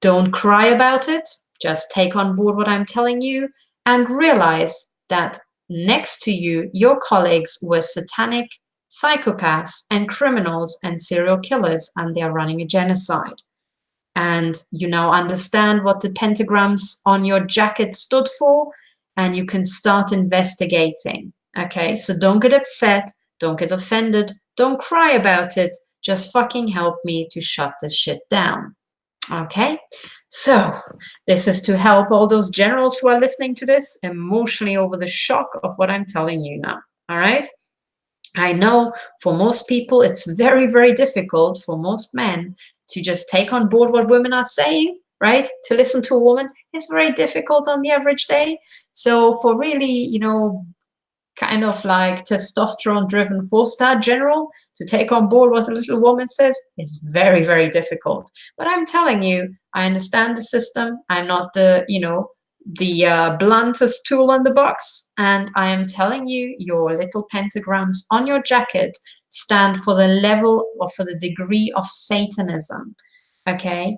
Don't cry about it. Just take on board what I'm telling you and realize that next to you, your colleagues were satanic psychopaths and criminals and serial killers, and they are running a genocide. And you now understand what the pentagrams on your jacket stood for, and you can start investigating. Okay, so don't get upset, don't get offended, don't cry about it, just fucking help me to shut this shit down. Okay, so this is to help all those generals who are listening to this emotionally over the shock of what I'm telling you now. All right, I know for most people it's very, very difficult for most men to just take on board what women are saying, right? To listen to a woman is very difficult on the average day. So for really, kind of like testosterone-driven 4-star general to take on board what a little woman says is very, very difficult. But I'm telling you, I understand the system. I'm not the bluntest tool in the box. And I am telling you, your little pentagrams on your jacket stand for the level or for the degree of Satanism. Okay?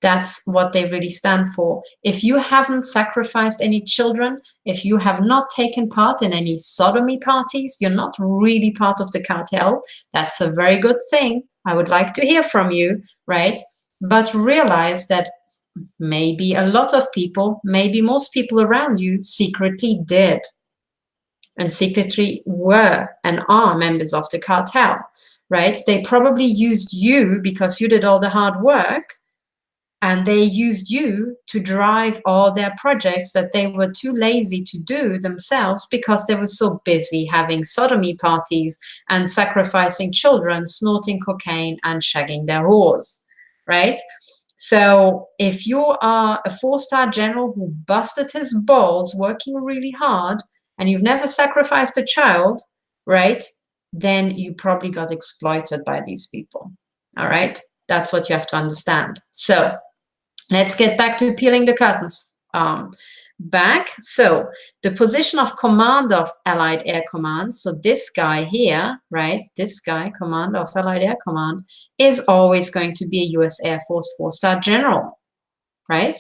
That's what they really stand for. If you haven't sacrificed any children, if you have not taken part in any sodomy parties, you're not really part of the cartel. That's a very good thing. I would like to hear from you, right? But realize that maybe a lot of people, maybe most people around you secretly did. And secretly were and are members of the cartel, right? They probably used you because you did all the hard work. And they used you to drive all their projects that they were too lazy to do themselves because they were so busy having sodomy parties and sacrificing children, snorting cocaine and shagging their whores, right? So if you are a 4-star general who busted his balls working really hard and you've never sacrificed a child, right, then you probably got exploited by these people, all right? That's what you have to understand. So let's get back to peeling the curtains back. So the position of commander of Allied Air Command, so this guy here, right, this guy, commander of Allied Air Command, is always going to be a US Air Force 4-star general, right?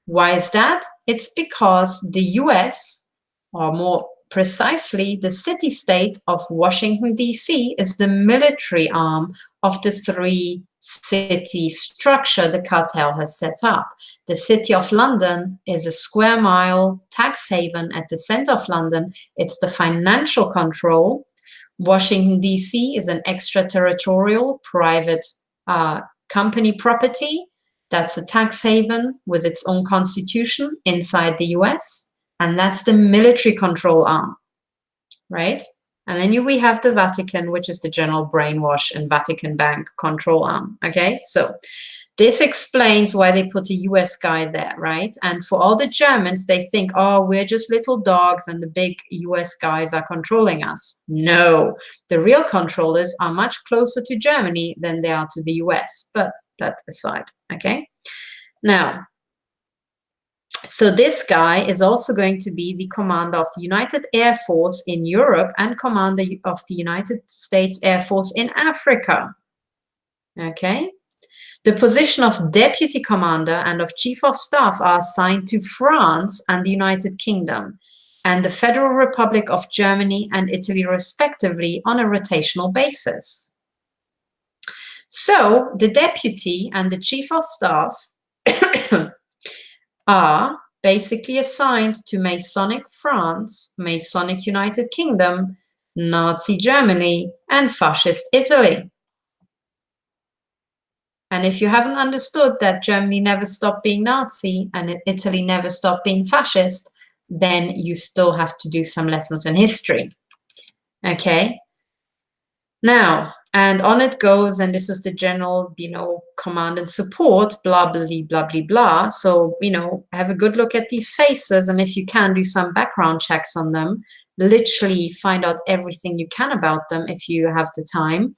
Why is that? It's because the US, or more precisely, the city-state of Washington, D.C. is the military arm of the 3-city structure the cartel has set up. The City of London is a square mile tax haven at the center of London. It's the financial control. Washington, D.C. is an extraterritorial private company property. That's a tax haven with its own constitution inside the US. And that's the military control arm, right? And then we have the Vatican, which is the general brainwash and Vatican Bank control arm, okay? So This explains why they put a US guy there, right? And for all the Germans, they think, oh, we're just little dogs and the big US guys are controlling us. No, the real controllers are much closer to Germany than they are to the US, but that aside, okay? Now, so this guy is also going to be the commander of the United Air Force in Europe and commander of the United States Air Force in Africa, okay? The position of deputy commander and of chief of staff are assigned to France and the United Kingdom and the Federal Republic of Germany and Italy, respectively, on a rotational basis. So the deputy and the chief of staff are basically assigned to Masonic France, Masonic United Kingdom, Nazi Germany, and Fascist Italy. And if you haven't understood that Germany never stopped being Nazi and Italy never stopped being fascist, then you still have to do some lessons in history. Okay? Now, and on it goes, and this is the general, command and support, blah, blah, blah, blah, blah. So, have a good look at these faces, and if you can, do some background checks on them. Literally find out everything you can about them if you have the time.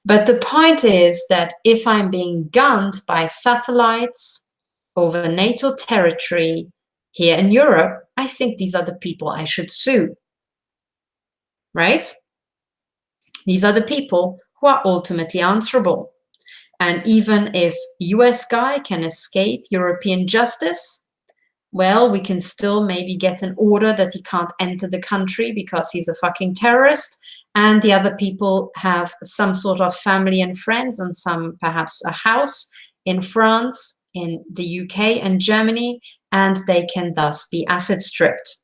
But the point is that if I'm being gunned by satellites over NATO territory here in Europe, I think these are the people I should sue, right? These are the people who are ultimately answerable. And even if US guy can escape European justice, well, we can still maybe get an order that he can't enter the country because he's a fucking terrorist. And the other people have some sort of family and friends and some perhaps a house in France, in the UK and Germany, and they can thus be asset stripped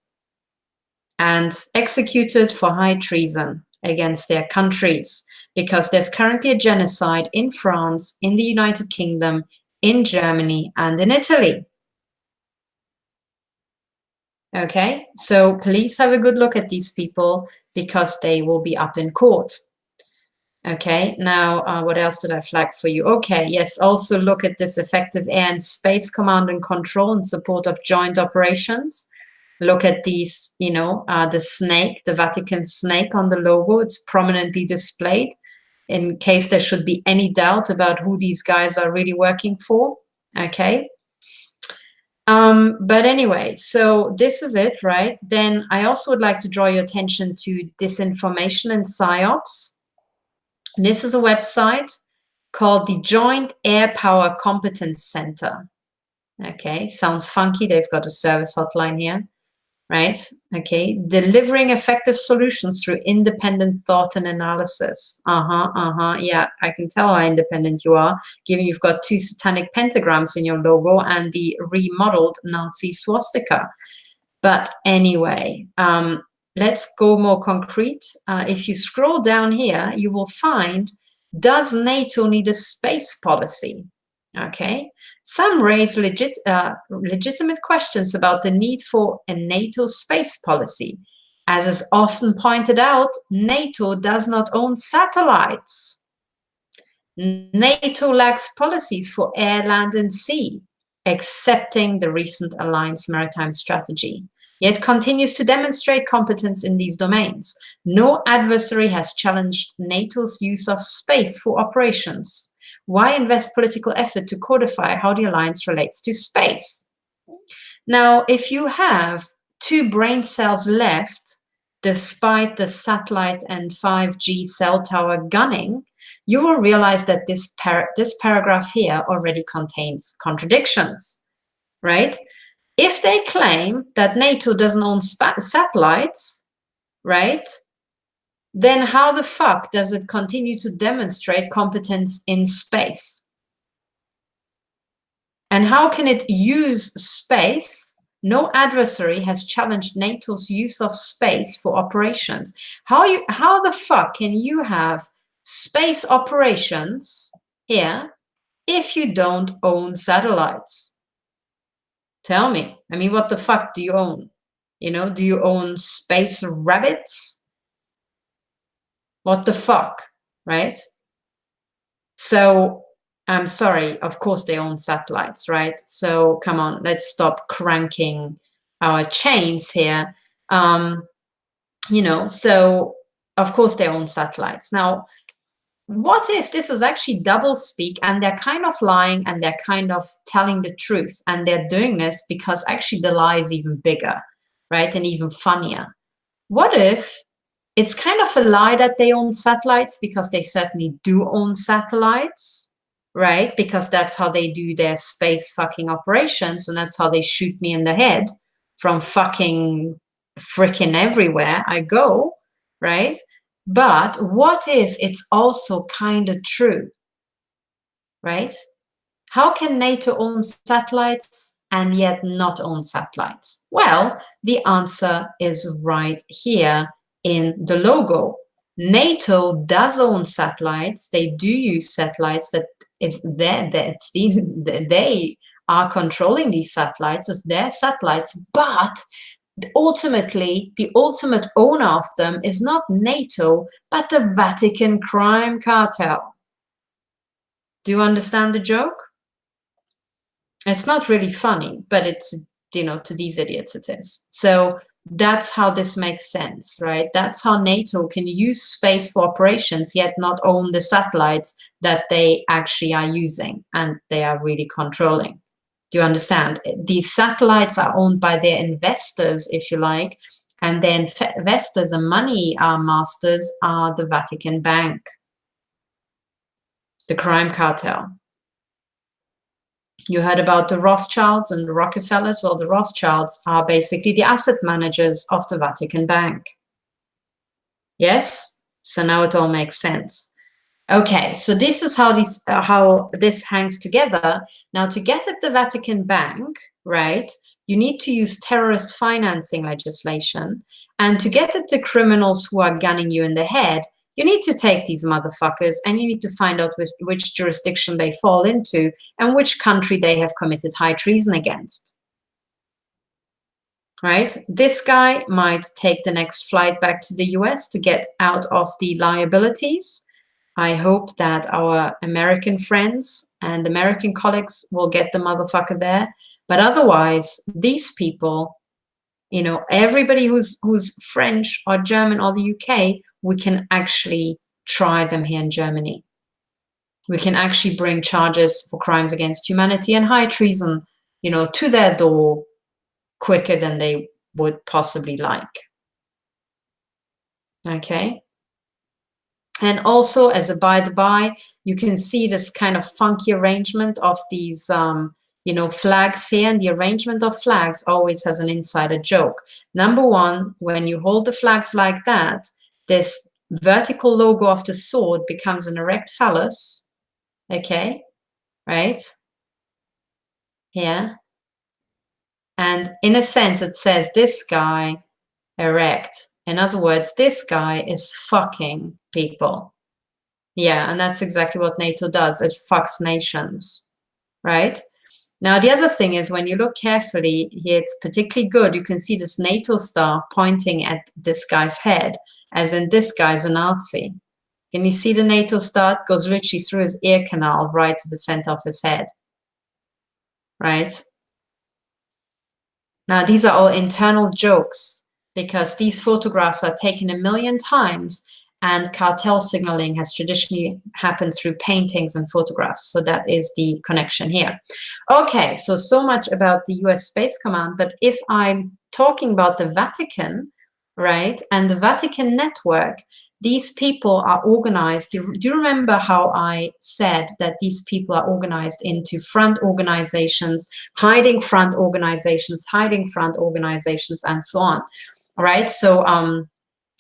and executed for high treason against their countries, because there's currently a genocide in France, in the United Kingdom, in Germany, and in Italy. Okay, so please have a good look at these people, because they will be up in court. Okay, now what else did I flag for you? Okay, yes, also look at this effective air and space command and control in support of joint operations. Look at these, the snake, the Vatican snake on the logo. It's prominently displayed in case there should be any doubt about who these guys are really working for. Okay. But anyway, so this is it, right? Then I also would like to draw your attention to disinformation and psyops. And this is a website called the Joint Air Power Competence Center. Okay, sounds funky. They've got a service hotline here, right? Okay, delivering effective solutions through independent thought and analysis. Yeah, I can tell how independent you are, given you've got 2 satanic pentagrams in your logo and the remodeled Nazi swastika. But anyway, let's go more concrete. If you scroll down here, you will find, does NATO need a space policy? Okay, some raise legitimate questions about the need for a NATO space policy. As is often pointed out, NATO does not own satellites. NATO lacks policies for air, land, and sea, accepting the recent Alliance Maritime Strategy, yet continues to demonstrate competence in these domains. No adversary has challenged NATO's use of space for operations. Why invest political effort to codify how the alliance relates to space? Now, if you have 2 brain cells left, despite the satellite and 5G cell tower gunning, you will realize that this paragraph here already contains contradictions, right? If they claim that NATO doesn't own satellites, right, then how the fuck does it continue to demonstrate competence in space? And how can it use space? No adversary has challenged NATO's use of space for operations. How the fuck can you have space operations here if you don't own satellites? Tell me. I mean, what the fuck do you own? Do you own space rabbits? What the fuck, right? So, I'm sorry, of course they own satellites, right? So come on, let's stop cranking our chains here. You know, so of course they own satellites. Now, what if this is actually double speak and they're kind of lying and they're kind of telling the truth, and they're doing this because actually the lie is even bigger, right? And even funnier. What if it's kind of a lie that they own satellites, because they certainly do own satellites, right? Because that's how they do their space fucking operations, and that's how they shoot me in the head from fucking freaking everywhere I go, right? But what if it's also kind of true, right? How can NATO own satellites and yet not own satellites? Well, the answer is right here in the logo. NATO does own satellites. They do use satellites. That it's their, that's they are controlling these satellites as their satellites, but ultimately the ultimate owner of them is not NATO, but the Vatican crime cartel. Do you understand the joke? It's not really funny, but it's, you know, to these idiots it is. So that's how this makes sense, right? That's how NATO can use space for operations, yet not own the satellites that they actually are using and they are really controlling. Do you understand? These satellites are owned by their investors, if you like, and their investors and money masters are the Vatican Bank, the crime cartel. You heard about the Rothschilds and the Rockefellers. Well, the Rothschilds are basically the asset managers of the Vatican Bank. Yes? So now it all makes sense. Okay, so this is how this hangs together. Now, to get at the Vatican Bank, right, you need to use terrorist financing legislation. And to get at the criminals who are gunning you in the head, you need to take these motherfuckers and you need to find out which jurisdiction they fall into and which country they have committed high treason against. Right? This guy might take the next flight back to the US to get out of the liabilities. I hope that our American friends and American colleagues will get the motherfucker there. But otherwise, these people, you know, everybody who's French or German or the UK, we can actually try them here in Germany. We can actually bring charges for crimes against humanity and high treason, you know, to their door quicker than they would possibly like. Okay. And also, as a by the by, you can see this kind of funky arrangement of these, you know, flags here. And the arrangement of flags always has an insider joke. Number one, when you hold the flags like that, this vertical logo of the sword becomes an erect phallus. Okay, right? Here. And in a sense, it says this guy erect. In other words, this guy is fucking people. Yeah, and that's exactly what NATO does. It fucks nations, right? Now, the other thing is, when you look carefully here, it's particularly good. You can see this NATO star pointing at this guy's head, as in this guy's a Nazi. Can you see the NATO star? It goes literally through his ear canal right to the center of his head, right? Now, these are all internal jokes because these photographs are taken 1 million times, and cartel signaling has traditionally happened through paintings and photographs. So that is the connection here. Okay, so much about the US Space Command. But if I'm talking about the Vatican, right, and the Vatican network, these people are organized. Do you remember how I said that these people are organized into front organizations, hiding front organizations, and so on, right? So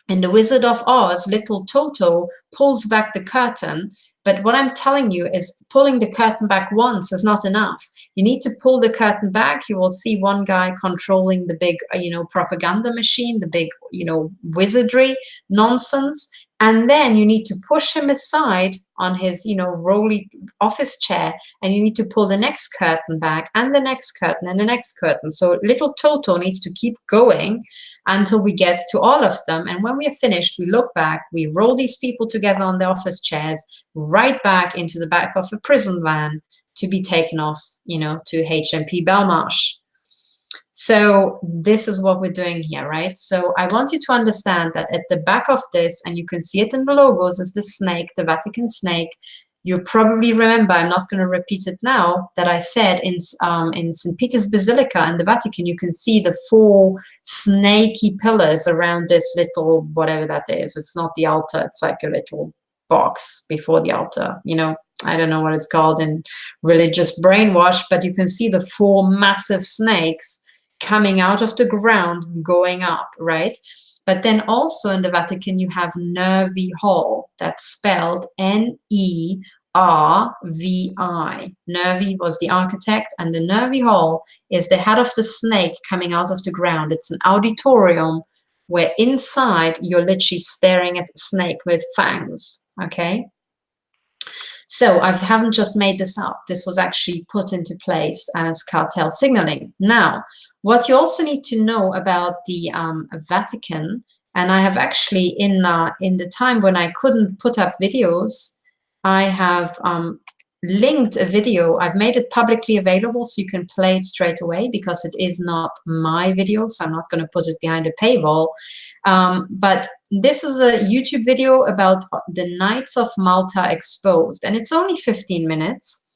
in The Wizard of Oz, little Toto pulls back the curtain. But what I'm telling you is pulling the curtain back once is not enough. You need to pull the curtain back. You will see one guy controlling the big, you know, propaganda machine, the big, you know, wizardry nonsense. And then you need to push him aside on his, rolly office chair, and you need to pull the next curtain back, and the next curtain, and the next curtain. So little Toto needs to keep going until we get to all of them. And when we are finished, we look back, we roll these people together on the office chairs, right back into the back of a prison van to be taken off, to HMP Belmarsh. So this is what we're doing here, right? So I want you to understand that at the back of this, and you can see it in the logos, is the snake, the Vatican snake. You probably remember, I'm not going to repeat it now, that I said in St. Peter's Basilica in the Vatican, you can see the 4 snaky pillars around this little, whatever that is. It's not the altar, it's like a little box before the altar, I don't know what it's called in religious brainwash, but you can see the 4 massive snakes coming out of the ground, going up, right? But then also in the Vatican, you have Nervi Hall. That's spelled Nervi. Nervi was the architect, and the Nervi Hall is the head of the snake coming out of the ground. It's an auditorium where inside you're literally staring at the snake with fangs, okay? So I haven't just made this up. This was actually put into place as cartel signaling. Now, what you also need to know about the Vatican, and I have actually in the time when I couldn't put up videos, I have linked a video. I've made it publicly available so you can play it straight away, because it is not my video, so I'm not going to put it behind a paywall. But this is a YouTube video about the Knights of Malta exposed, and it's only 15 minutes.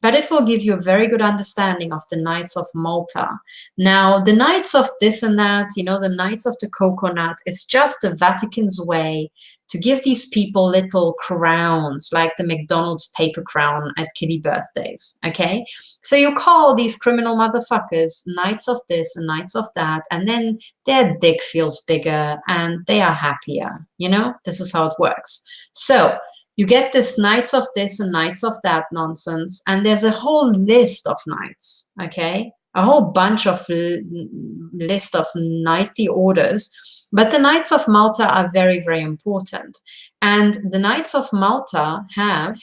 But it will give you a very good understanding of the Knights of Malta. Now, the Knights of this and that, the Knights of the Coconut, is just the Vatican's way to give these people little crowns, like the McDonald's paper crown at kiddie birthdays, okay? So you call these criminal motherfuckers Knights of this and Knights of that, and then their dick feels bigger and they are happier, This is how it works. So you get this Knights of this and Knights of that nonsense, and there's a whole list of knights, okay? A whole bunch of list of knightly orders, but the Knights of Malta are very, very important. And the Knights of Malta have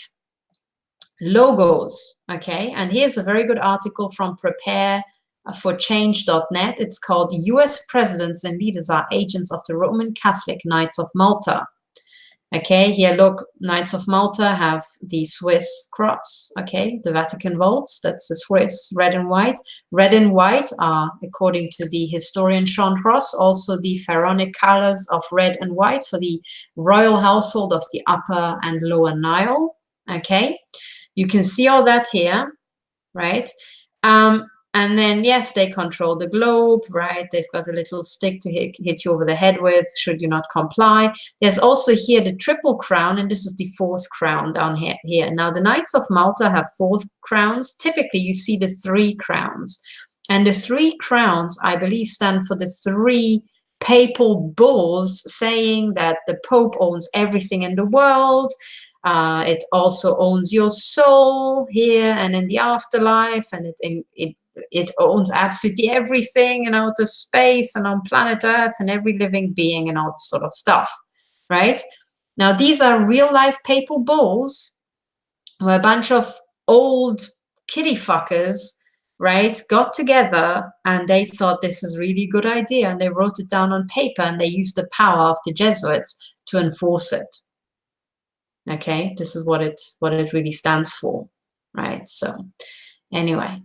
logos, okay? And here's a very good article from prepareforchange.net. It's called US Presidents and Leaders Are Agents of the Roman Catholic Knights of Malta. Okay, here, look, Knights of Malta have the Swiss cross, okay, the Vatican vaults, that's the Swiss, red and white. Red and white are, according to the historian Sean Ross, also the pharaonic colors of red and white for the royal household of the Upper and Lower Nile, okay. You can see all that here, right? And then, yes, they control the globe, right? They've got a little stick to hit you over the head with, should you not comply. There's also here the triple crown, and this is the 4th crown down here. Now, the Knights of Malta have 4 crowns. Typically, you see the 3 crowns. And the 3 crowns, I believe, stand for the 3 papal bulls saying that the Pope owns everything in the world. It also owns your soul here and in the afterlife, and it owns absolutely everything in outer space and on planet Earth and every living being and all this sort of stuff, right? Now, these are real-life papal bulls where a bunch of old kiddie fuckers, right, got together and they thought this is a really good idea, and they wrote it down on paper, and they used the power of the Jesuits to enforce it. Okay, this is what it really stands for, right? So anyway,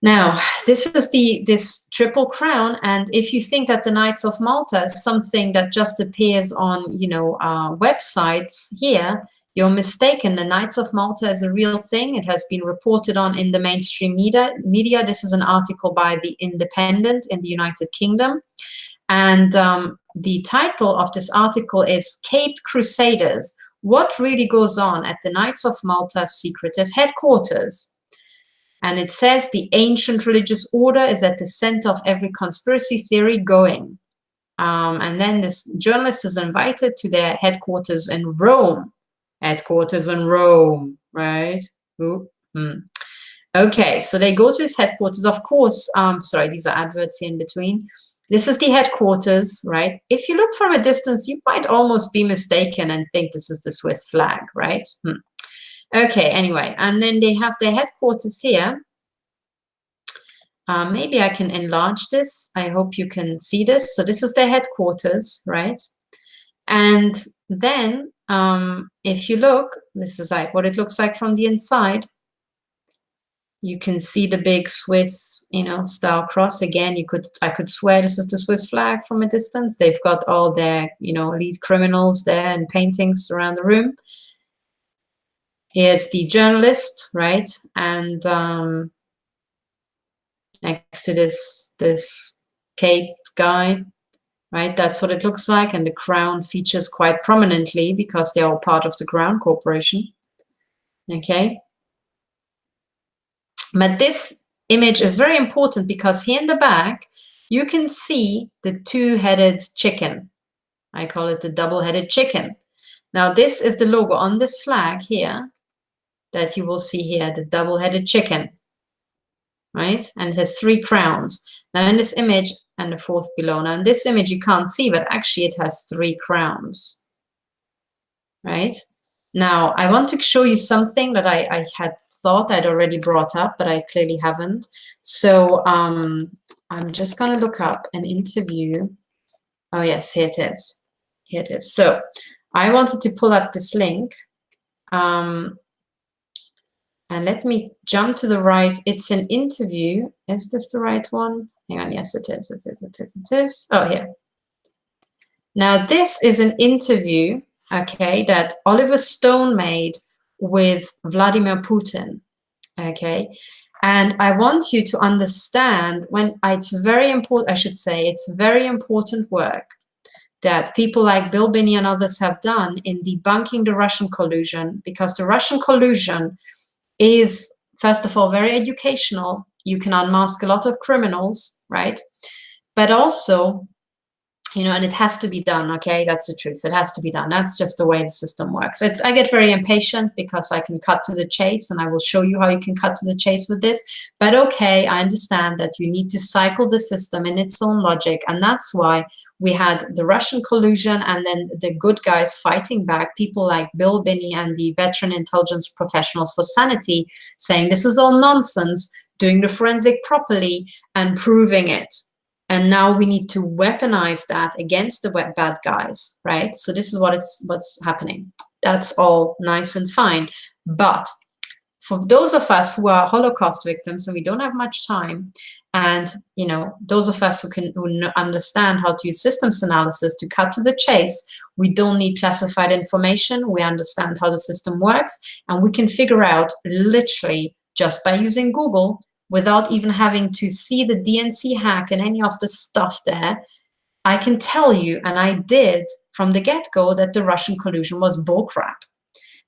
now this is this triple crown, and if you think that the Knights of Malta is something that just appears on websites here, you're mistaken. The Knights of Malta is a real thing. It has been reported on in the mainstream media. This is an article by The Independent in the United Kingdom, and the title of this article is Caped Crusaders: What Really Goes On at the Knights of Malta's Secretive Headquarters. And it says the ancient religious order is at the center of every conspiracy theory going. And then this journalist is invited to their headquarters in Rome. Headquarters in Rome, right? Okay, so they go to his headquarters. Of course, sorry, these are adverts here in between. This is the headquarters, right? If you look from a distance, you might almost be mistaken and think this is the Swiss flag, right? Okay, anyway, and then they have their headquarters here. Maybe I can enlarge this. I hope you can see this. So this is their headquarters, right? And then if you look, this is like what it looks like from the inside. You can see the big Swiss, style cross. Again, I could swear this is the Swiss flag from a distance. They've got all their, lead criminals there and paintings around the room. Here's the journalist, right? And next to this caped guy, right? That's what it looks like. And the crown features quite prominently because they're all part of the Crown Corporation. Okay. But this image is very important because here in the back, you can see the two-headed chicken. I call it the double-headed chicken. Now, this is the logo on this flag here that you will see here, the double-headed chicken, right? And it has 3 crowns. Now, in this image, and the 4th below. Now, in this image, you can't see, but actually it has 3 crowns, right? Now, I want to show you something that I had thought I'd already brought up, but I clearly haven't. So I'm just going to look up an interview. Oh, yes, here it is. Here it is. So I wanted to pull up this link. And let me jump to the right. It's an interview. Is this the right one? Hang on. Yes, it is. It is. It is. It is. Oh, here. Now, this is an interview, okay, that Oliver Stone made with Vladimir Putin, okay? And I want you to understand it's very important, I should say, it's very important work that people like Bill Binney and others have done in debunking the Russian collusion, because the Russian collusion is, first of all, very educational. You can unmask a lot of criminals, right? But also, and it has to be done, okay? That's the truth. It has to be done. That's just the way the system works. I get very impatient because I can cut to the chase, and I will show you how you can cut to the chase with this. But okay, I understand that you need to cycle the system in its own logic, and that's why we had the Russian collusion and then the good guys fighting back, people like Bill Binney and the veteran intelligence professionals for sanity, saying this is all nonsense, doing the forensic properly and proving it. And now we need to weaponize that against the bad guys, right? So this is what's happening. That's all nice and fine. But for those of us who are Holocaust victims and we don't have much time, and those of us who understand how to use systems analysis to cut to the chase, we don't need classified information. We understand how the system works, and we can figure out literally just by using Google, without even having to see the DNC hack and any of the stuff there, I can tell you, and I did from the get-go, that the Russian collusion was bullcrap.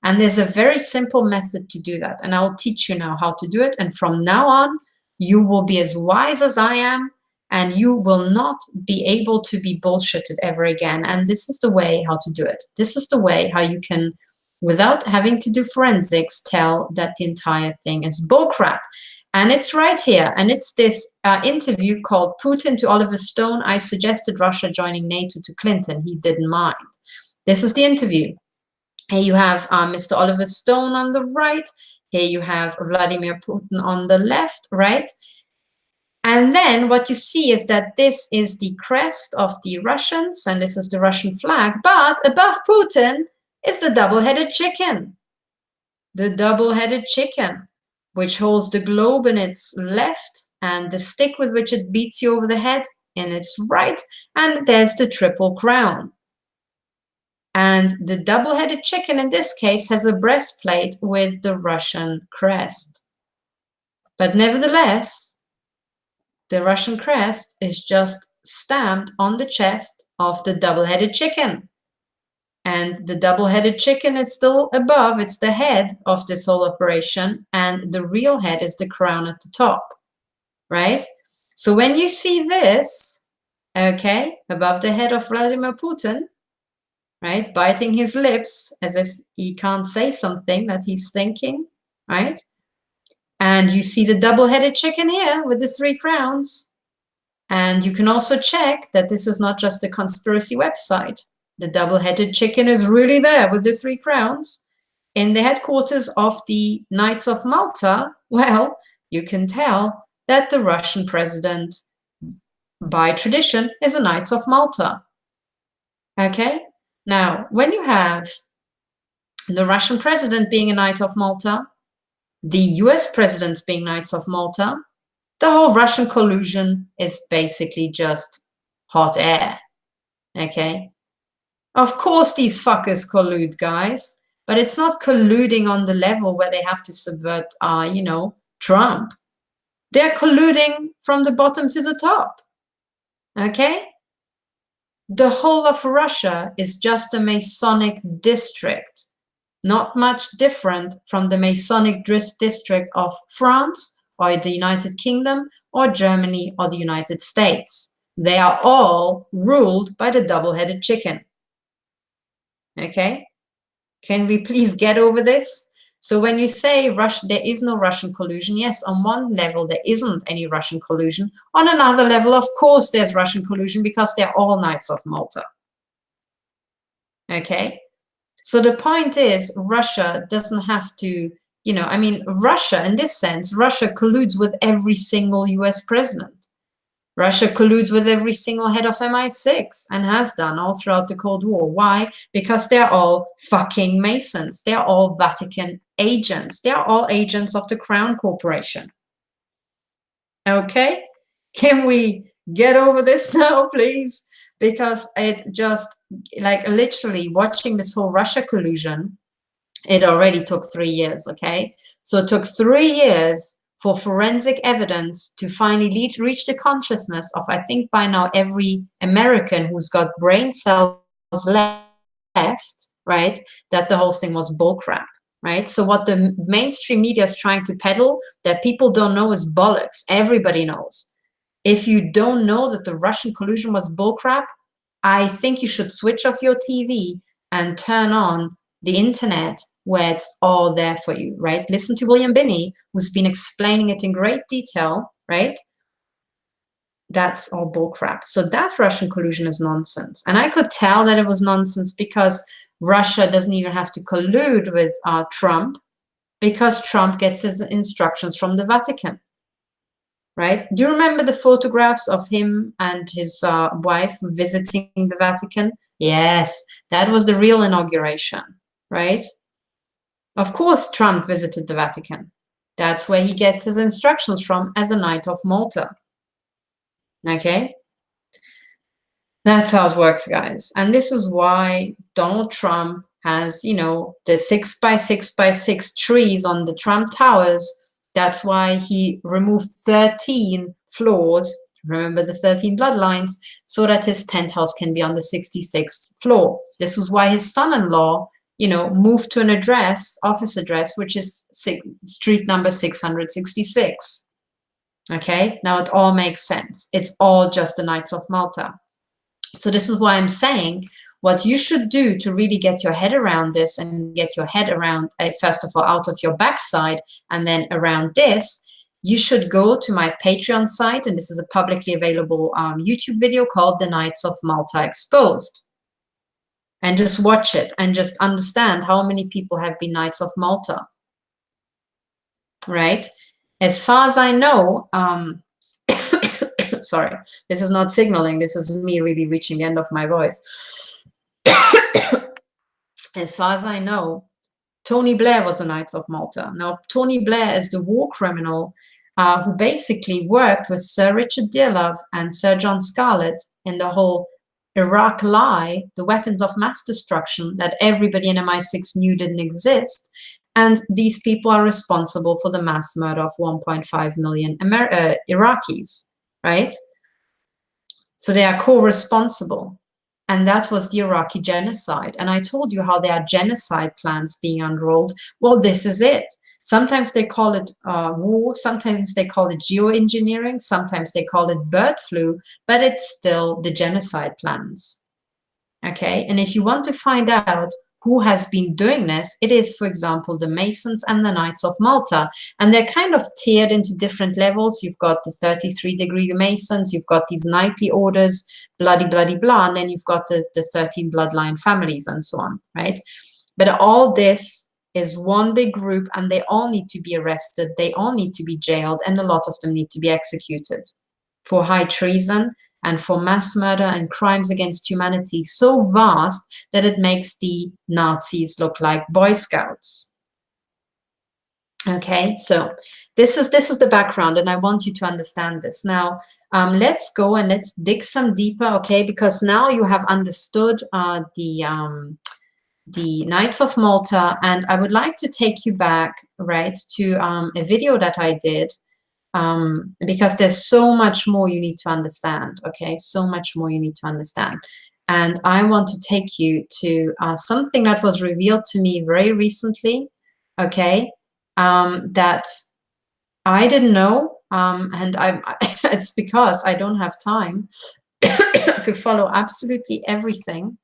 And there's a very simple method to do that. And I'll teach you now how to do it. And from now on, you will be as wise as I am, and you will not be able to be bullshitted ever again. And this is the way how to do it. This is the way how you can, without having to do forensics, tell that the entire thing is bullcrap. And it's right here. And it's this interview called Putin to Oliver Stone. I suggested Russia joining NATO to Clinton. He didn't mind. This is the interview. Here you have Mr. Oliver Stone on the right. Here you have Vladimir Putin on the left, right? And then what you see is that this is the crest of the Russians, and this is the Russian flag. But above Putin is the double-headed chicken. The double-headed chicken, which holds the globe in its left and the stick with which it beats you over the head in its right. And there's the triple crown. And the double-headed chicken in this case has a breastplate with the Russian crest. But nevertheless, the Russian crest is just stamped on the chest of the double-headed chicken. And the double-headed chicken is still above. It's the head of this whole operation. And the real head is the crown at the top, right? So when you see this, okay, above the head of Vladimir Putin, right, biting his lips as if he can't say something that he's thinking, right? And you see the double-headed chicken here with the 3 crowns. And you can also check that this is not just a conspiracy website. The double-headed chicken is really there with the 3 crowns. In the headquarters of the Knights of Malta, well, you can tell that the Russian president, by tradition, is a Knights of Malta. Okay? Now, when you have the Russian president being a Knight of Malta, the US presidents being Knights of Malta, the whole Russian collusion is basically just hot air. Okay? Of course these fuckers collude, guys, but it's not colluding on the level where they have to subvert, you know, Trump. They're colluding from the bottom to the top. Okay? The whole of Russia is just a Masonic district, not much different from the Masonic district of France or the United Kingdom or Germany or the United States. They are all ruled by the double-headed chicken. Okay? Can we please get over this? So when you say Russia, there is no Russian collusion, yes, on one level there isn't any Russian collusion. On another level, of course, there's Russian collusion because they're all Knights of Malta. Okay? So the point is, Russia doesn't have to, you know, I mean, Russia, in this sense, Russia colludes with every single US president. Russia colludes with every single head of MI6 and has done all throughout the Cold War. Why? Because they're all fucking Masons. They're all Vatican agents. They're all agents of the Crown Corporation. Okay? Can we get over this now, please? Because it just, like, literally watching this whole Russia collusion, it already took 3 years, okay? So it took 3 years for forensic evidence to finally reach the consciousness of, I think by now, every American who's got brain cells left, right, that the whole thing was bullcrap, right? So what the mainstream media is trying to peddle that people don't know is bollocks. Everybody knows. If you don't know that the Russian collusion was bullcrap, I think you should switch off your TV and turn on the internet where it's all there for you, right? Listen to William Binney, who's been explaining it in great detail, right? That's all bullcrap. So that Russian collusion is nonsense. And I could tell that it was nonsense because Russia doesn't even have to collude with Trump because Trump gets his instructions from the Vatican, right? Do you remember the photographs of him and his wife visiting the Vatican? Yes, that was the real inauguration, right? Of course, Trump visited the Vatican. That's where he gets his instructions from as a Knight of Malta. Okay? That's how it works, guys. And this is why Donald Trump has, you know, the 6 by 6 by 6 trees on the Trump Towers. That's why he removed 13 floors. Remember the 13 bloodlines, so that his penthouse can be on the 66th floor. This is why his son-in-law, you know, moved to an address, office address, which is street number 666. Okay, now it all makes sense. It's all just the Knights of Malta. So this is why I'm saying what you should do to really get your head around this and get your head around, first of all, out of your backside and then around this, you should go to my Patreon site, and this is a publicly available YouTube video called The Knights of Malta Exposed. And just watch it and just understand how many people have been Knights of Malta, right? As far as I know, sorry, this is not signaling, this is me really reaching the end of my voice. As far as I know, Tony Blair was a Knight of Malta. Now, Tony Blair is the war criminal who basically worked with Sir Richard Dearlove and Sir John Scarlett in the whole Iraq lie, the weapons of mass destruction that everybody in MI6 knew didn't exist. And these people are responsible for the mass murder of 1.5 million Iraqis, right? So they are co-responsible. And that was the Iraqi genocide. And I told you how there are genocide plans being unrolled. Well, this is it. Sometimes they call it war, sometimes they call it geoengineering, sometimes they call it bird flu, but it's still the genocide plans. Okay, and if you want to find out who has been doing this, it is, for example, the Masons and the Knights of Malta. And they're kind of tiered into different levels. You've got the 33-degree Masons, you've got these knightly orders, bloody, bloody, blah, and then you've got the 13 bloodline families and so on, right? But all this is one big group, and they all need to be arrested, they all need to be jailed, and a lot of them need to be executed for high treason and for mass murder and crimes against humanity so vast that it makes the Nazis look like Boy Scouts. Okay, so this is the background, and I want you to understand this. Now, let's go and let's dig some deeper, okay? Because now you have understood the Knights of Malta, and I would like to take you back, right, to a video that I did. Because there's so much more you need to understand, okay? So much more you need to understand. And I want to take you to something that was revealed to me very recently, okay? That I didn't know, and it's because I don't have time to follow absolutely everything.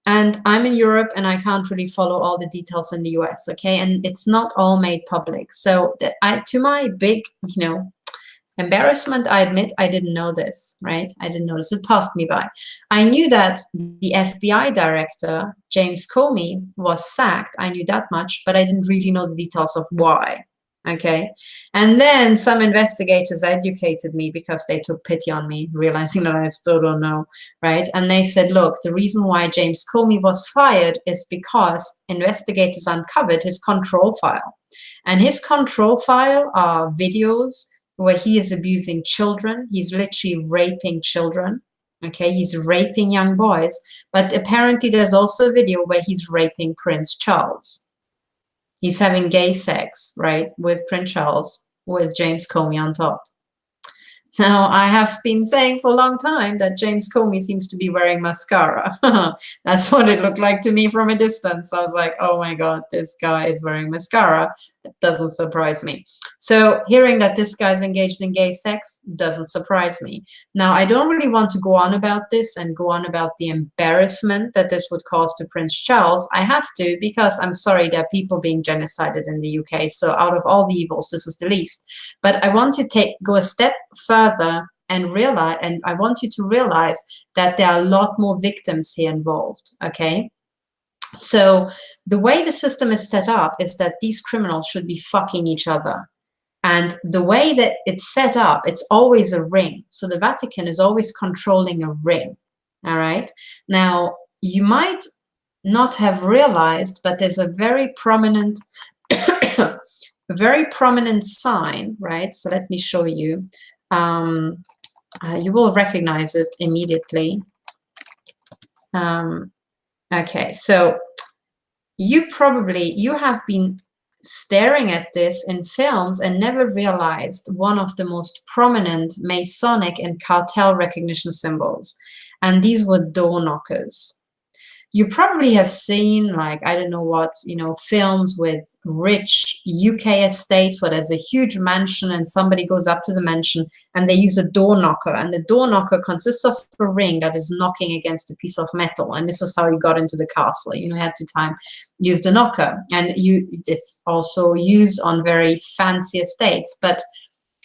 And I'm in Europe, and I can't really follow all the details in the US, okay? And it's not all made public. So to my big, embarrassment, I admit I didn't know this, right? I didn't know this. It passed me by. I knew that the FBI director, James Comey, was sacked. I knew that much, but I didn't really know the details of why. Okay, and then some investigators educated me because they took pity on me, realizing that I still don't know, right? And they said, look, the reason why James Comey was fired is because investigators uncovered his control file. And his control file are videos where he is abusing children. He's literally raping children. Okay, he's raping young boys. But apparently there's also a video where he's raping Prince Charles. He's having gay sex, right, with Prince Charles, with James Comey on top. Now, I have been saying for a long time that James Comey seems to be wearing mascara. That's what it looked like to me from a distance. I was like, oh my God, this guy is wearing mascara. It doesn't surprise me. So hearing that this guy's engaged in gay sex doesn't surprise me. Now, I don't really want to go on about this and go on about the embarrassment that this would cause to Prince Charles. I have to, because I'm sorry, there are people being genocided in the UK. So out of all the evils, this is the least. But I want to go a step further and realize, and I want you to realize that there are a lot more victims here involved, okay? So the way the system is set up is that these criminals should be fucking each other. And the way that it's set up, it's always a ring. So the Vatican is always controlling a ring, all right? Now, you might not have realized, but there's a very prominent sign, right? So let me show you. You will recognize it immediately. Okay, so you have been staring at this in films and never realized one of the most prominent Masonic and cartel recognition symbols. And these were door knockers. You probably have seen, like, I don't know what, films with rich UK estates where there's a huge mansion and somebody goes up to the mansion and they use a door knocker. And the door knocker consists of a ring that is knocking against a piece of metal. And this is how you got into the castle. You had to use the knocker. And it's also used on very fancy estates. But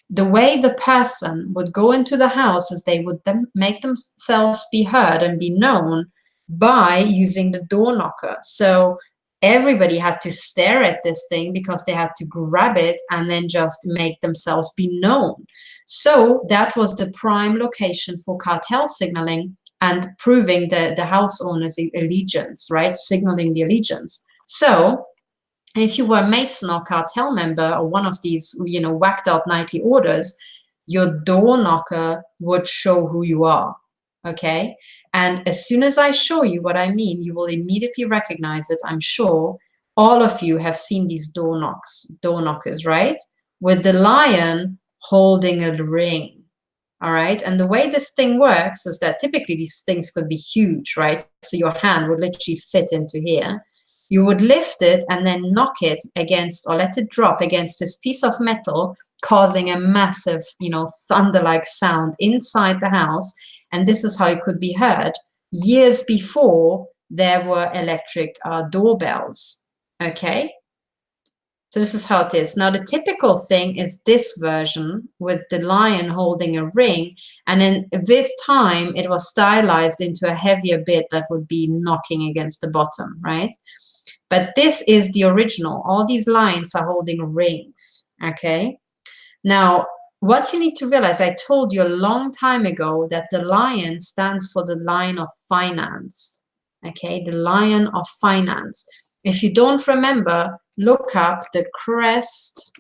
the way the person would go into the house is they would make themselves be heard and be known by using the door knocker. So everybody had to stare at this thing because they had to grab it and then just make themselves be known. So that was the prime location for cartel signaling and proving the house owner's allegiance, right? Signaling the allegiance. So if you were a Mason or cartel member or one of these, whacked out knightly orders, your door knocker would show who you are. Okay, and as soon as I show you what I mean, you will immediately recognize it. I'm sure all of you have seen these door knockers, right? With the lion holding a ring. All right, and the way this thing works is that typically these things could be huge, right? So your hand would literally fit into here. You would lift it and then knock it against, or let it drop against this piece of metal, causing a massive, thunder-like sound inside the house. And this is how it could be heard years before there were electric doorbells, okay? So this is how it is. Now, the typical thing is this version with the lion holding a ring. And then with time, it was stylized into a heavier bit that would be knocking against the bottom, right? But this is the original. All these lions are holding rings, okay? Now, what you need to realize, I told you a long time ago that the lion stands for the lion of finance, okay? The lion of finance. If you don't remember, look up the crest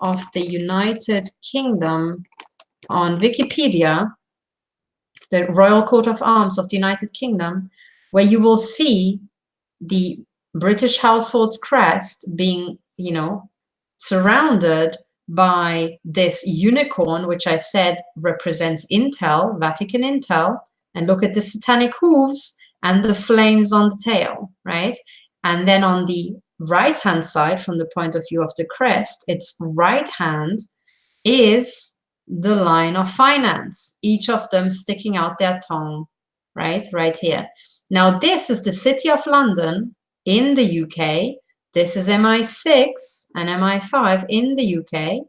of the United Kingdom on Wikipedia, the Royal Coat of Arms of the United Kingdom, where you will see the British household's crest being, you know, surrounded by this unicorn, which I said represents Intel, Vatican Intel, and look at the satanic hooves and the flames on the tail, right? And then on the right-hand side, from the point of view of the crest, its right hand is the line of finance, each of them sticking out their tongue, right here. Now, this is the City of London in the UK. This is MI6 and MI5 in the UK.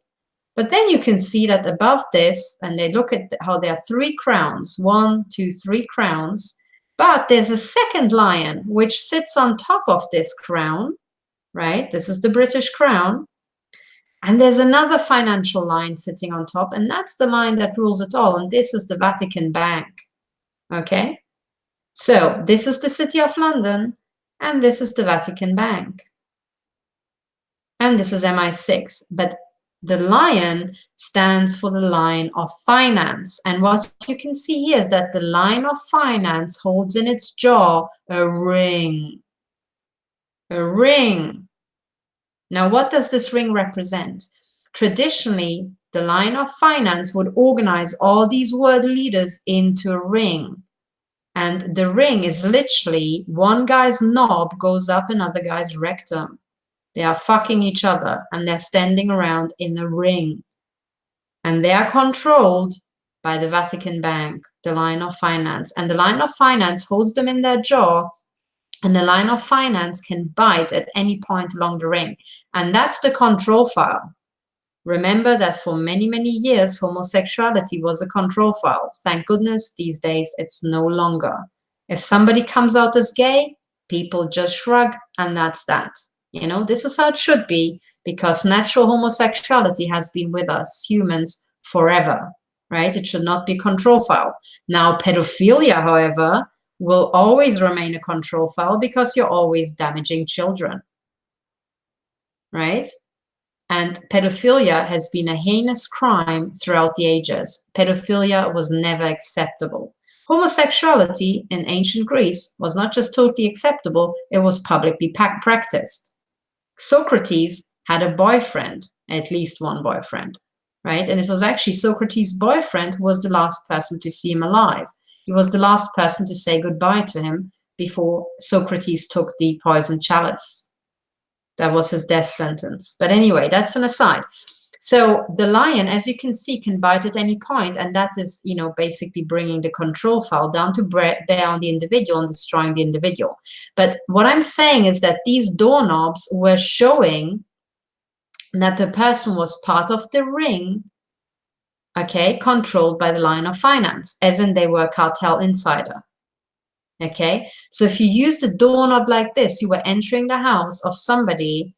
But then you can see that above this, and they look at how there are 3 crowns, 1, 2, 3 crowns. But there's a second lion which sits on top of this crown, right? This is the British crown. And there's another financial line sitting on top, and that's the line that rules it all. And this is the Vatican Bank, okay? So this is the City of London, and this is the Vatican Bank. And this is MI6. But the lion stands for the line of finance. And what you can see here is that the line of finance holds in its jaw a ring. A ring. Now, what does this ring represent? Traditionally, the line of finance would organize all these world leaders into a ring. And the ring is literally one guy's knob goes up another guy's rectum. They are fucking each other and they're standing around in a ring. And they are controlled by the Vatican Bank, the line of finance. And the line of finance holds them in their jaw. And the line of finance can bite at any point along the ring. And that's the control file. Remember that for many, many years, homosexuality was a control file. Thank goodness these days it's no longer. If somebody comes out as gay, people just shrug and that's that. You know, this is how it should be because natural homosexuality has been with us humans forever, right? It should not be control file. Now, pedophilia, however, will always remain a control file because you're always damaging children, right? And pedophilia has been a heinous crime throughout the ages. Pedophilia was never acceptable. Homosexuality in ancient Greece was not just totally acceptable, it was publicly practiced. Socrates had a boyfriend, at least one boyfriend, right? And it was actually Socrates' boyfriend who was the last person to see him alive. He was the last person to say goodbye to him before Socrates took the poisoned chalice. That was his death sentence. But anyway, that's an aside. So the lion, as you can see, can bite at any point, and that is, you know, basically bringing the control file down to bear on the individual and destroying the individual. But what I'm saying is that these doorknobs were showing that the person was part of the ring, okay, controlled by the line of finance, as in they were a cartel insider. Okay, so if you used a doorknob like this, you were entering the house of somebody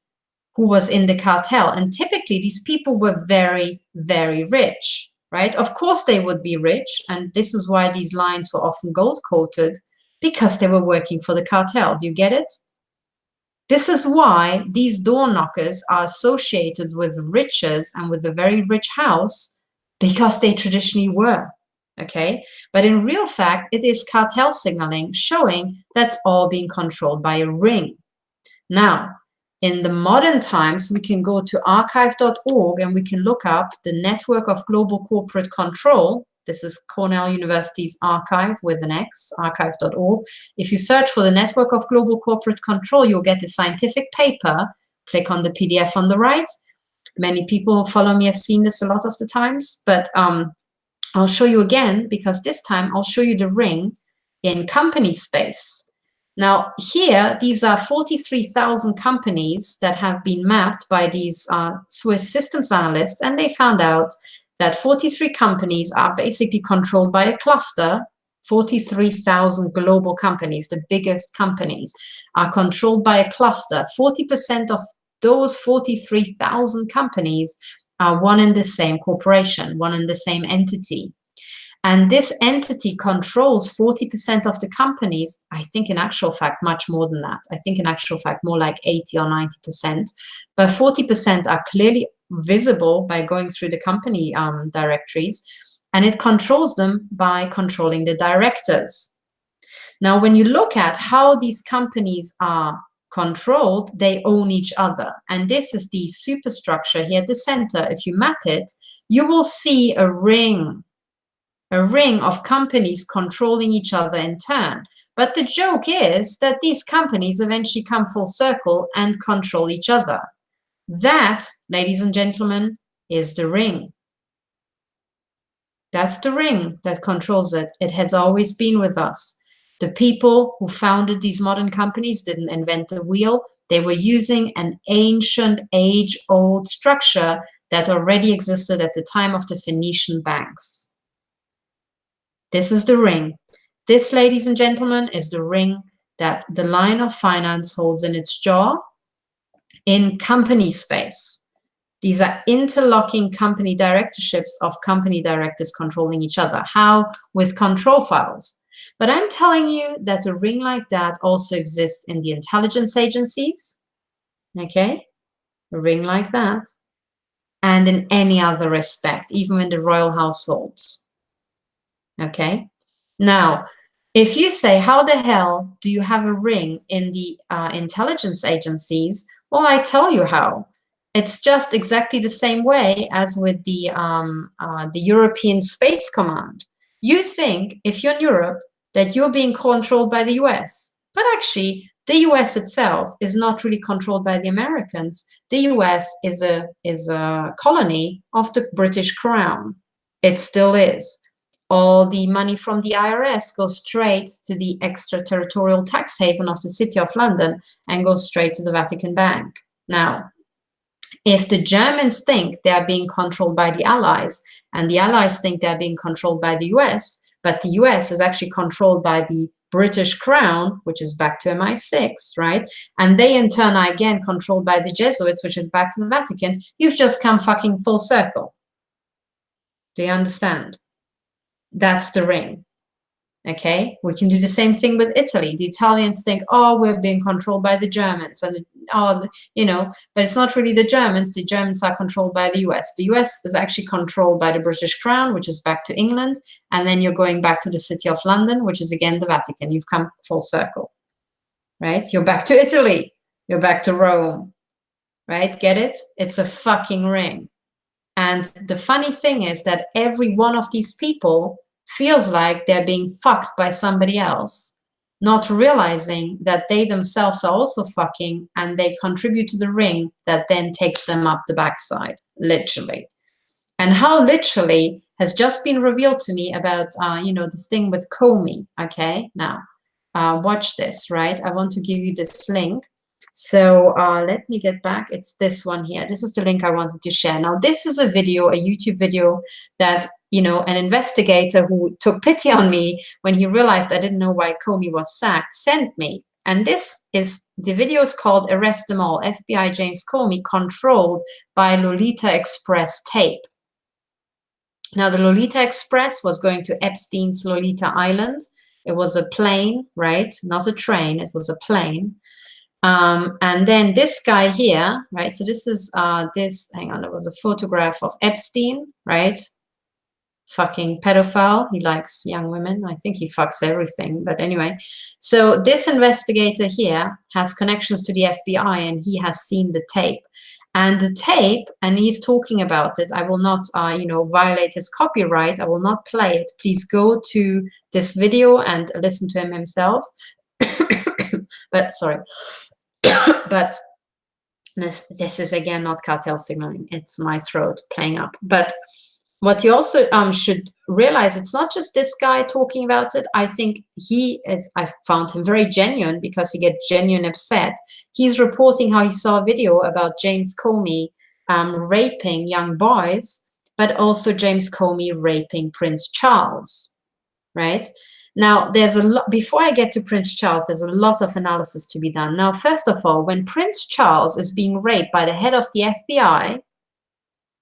who was in the cartel. And typically these people were very, very rich, right? Of course they would be rich. And this is why these lines were often gold coated, because they were working for the cartel. Do you get it? This is why these door knockers are associated with riches and with a very rich house, because they traditionally were. Okay, but in real fact, it is cartel signaling showing that's all being controlled by a ring. Now, in the modern times, we can go to archive.org and we can look up the Network of Global Corporate Control. This is Cornell University's archive with an X, archive.org. If you search for the Network of Global Corporate Control, you'll get a scientific paper. Click on the PDF on the right. Many people who follow me have seen this a lot of the times, but I'll show you again, because this time I'll show you the ring in company space. Now here, these are 43,000 companies that have been mapped by these Swiss systems analysts, and they found out that 43 companies are basically controlled by a cluster. 43,000 global companies, the biggest companies, are controlled by a cluster. 40% of those 43,000 companies are one and the same corporation, one and the same entity. And this entity controls 40% of the companies. I think in actual fact, much more than that. I think in actual fact, more like 80 or 90%. But 40% are clearly visible by going through the company directories. And it controls them by controlling the directors. Now, when you look at how these companies are controlled, they own each other. And this is the superstructure here at the center. If you map it, you will see a ring of companies controlling each other in turn. But the joke is that these companies eventually come full circle and control each other. That, ladies and gentlemen, is the ring. That's the ring that controls it. It has always been with us. The people who founded these modern companies didn't invent the wheel. They were using an ancient, age-old structure that already existed at the time of the Phoenician banks. This is the ring. This, ladies and gentlemen, is the ring that the line of finance holds in its jaw in company space. These are interlocking company directorships of company directors controlling each other. How? With control files. But I'm telling you that a ring like that also exists in the intelligence agencies, okay? A ring like that. And in any other respect, even in the royal households, okay? Now, if you say, how the hell do you have a ring in the intelligence agencies? Well, I tell you how. It's just exactly the same way as with the European Space Command. You think, if you're in Europe, that you're being controlled by the US. But actually, the US itself is not really controlled by the Americans. The US is a colony of the British Crown. It still is. All the money from the IRS goes straight to the extraterritorial tax haven of the City of London and goes straight to the Vatican Bank. Now, if the Germans think they are being controlled by the Allies, and the Allies think they're being controlled by the US, but the US is actually controlled by the British Crown, which is back to MI6, right? And they in turn are again controlled by the Jesuits, which is back to the Vatican. You've just come fucking full circle. Do you understand? That's the ring. Okay, we can do the same thing with Italy. The Italians think, oh, we're being controlled by the Germans, and you know, but it's not really the Germans. The Germans are controlled by the US. The US is actually controlled by the British Crown, which is back to England, and then you're going back to the City of London, which is again the Vatican. You've come full circle, right? You're back to Italy. You're back to Rome, right? Get it? It's a fucking ring. And the funny thing is that every one of these people feels like they're being fucked by somebody else, not realizing that they themselves are also fucking, and they contribute to the ring that then takes them up the backside, literally. And how literally has just been revealed to me about, you know, this thing with Comey, okay? Now, watch this, right? I want to give you this link. So let me get back. It's this one here. This is the link I wanted to share. Now, this is a video, a YouTube video that, you know, an investigator who took pity on me when he realized I didn't know why Comey was sacked sent me. And this is, the video is called Arrest Them All, FBI James Comey Controlled by Lolita Express Tape. Now, the Lolita Express was going to Epstein's Lolita Island. It was a plane, right? Not a train, it was a plane. And then this guy here, right? So this is hang on, there was a photograph of Epstein, right? Fucking pedophile. He likes young women. I think he fucks everything. But anyway, so this investigator here has connections to the FBI, and he has seen the tape. And the tape, and he's talking about it. I will not, you know, violate his copyright. I will not play it. Please go to this video and listen to him himself. But sorry. But this is again not cartel signaling. It's my throat playing up. But What you also should realize, it's not just this guy talking about it. I think I found him very genuine because he gets genuine upset. He's reporting how he saw a video about James Comey raping young boys, but also James Comey raping Prince Charles, right? Now, there's a lot, before I get to Prince Charles, there's a lot of analysis to be done. Now, first of all, when Prince Charles is being raped by the head of the FBI,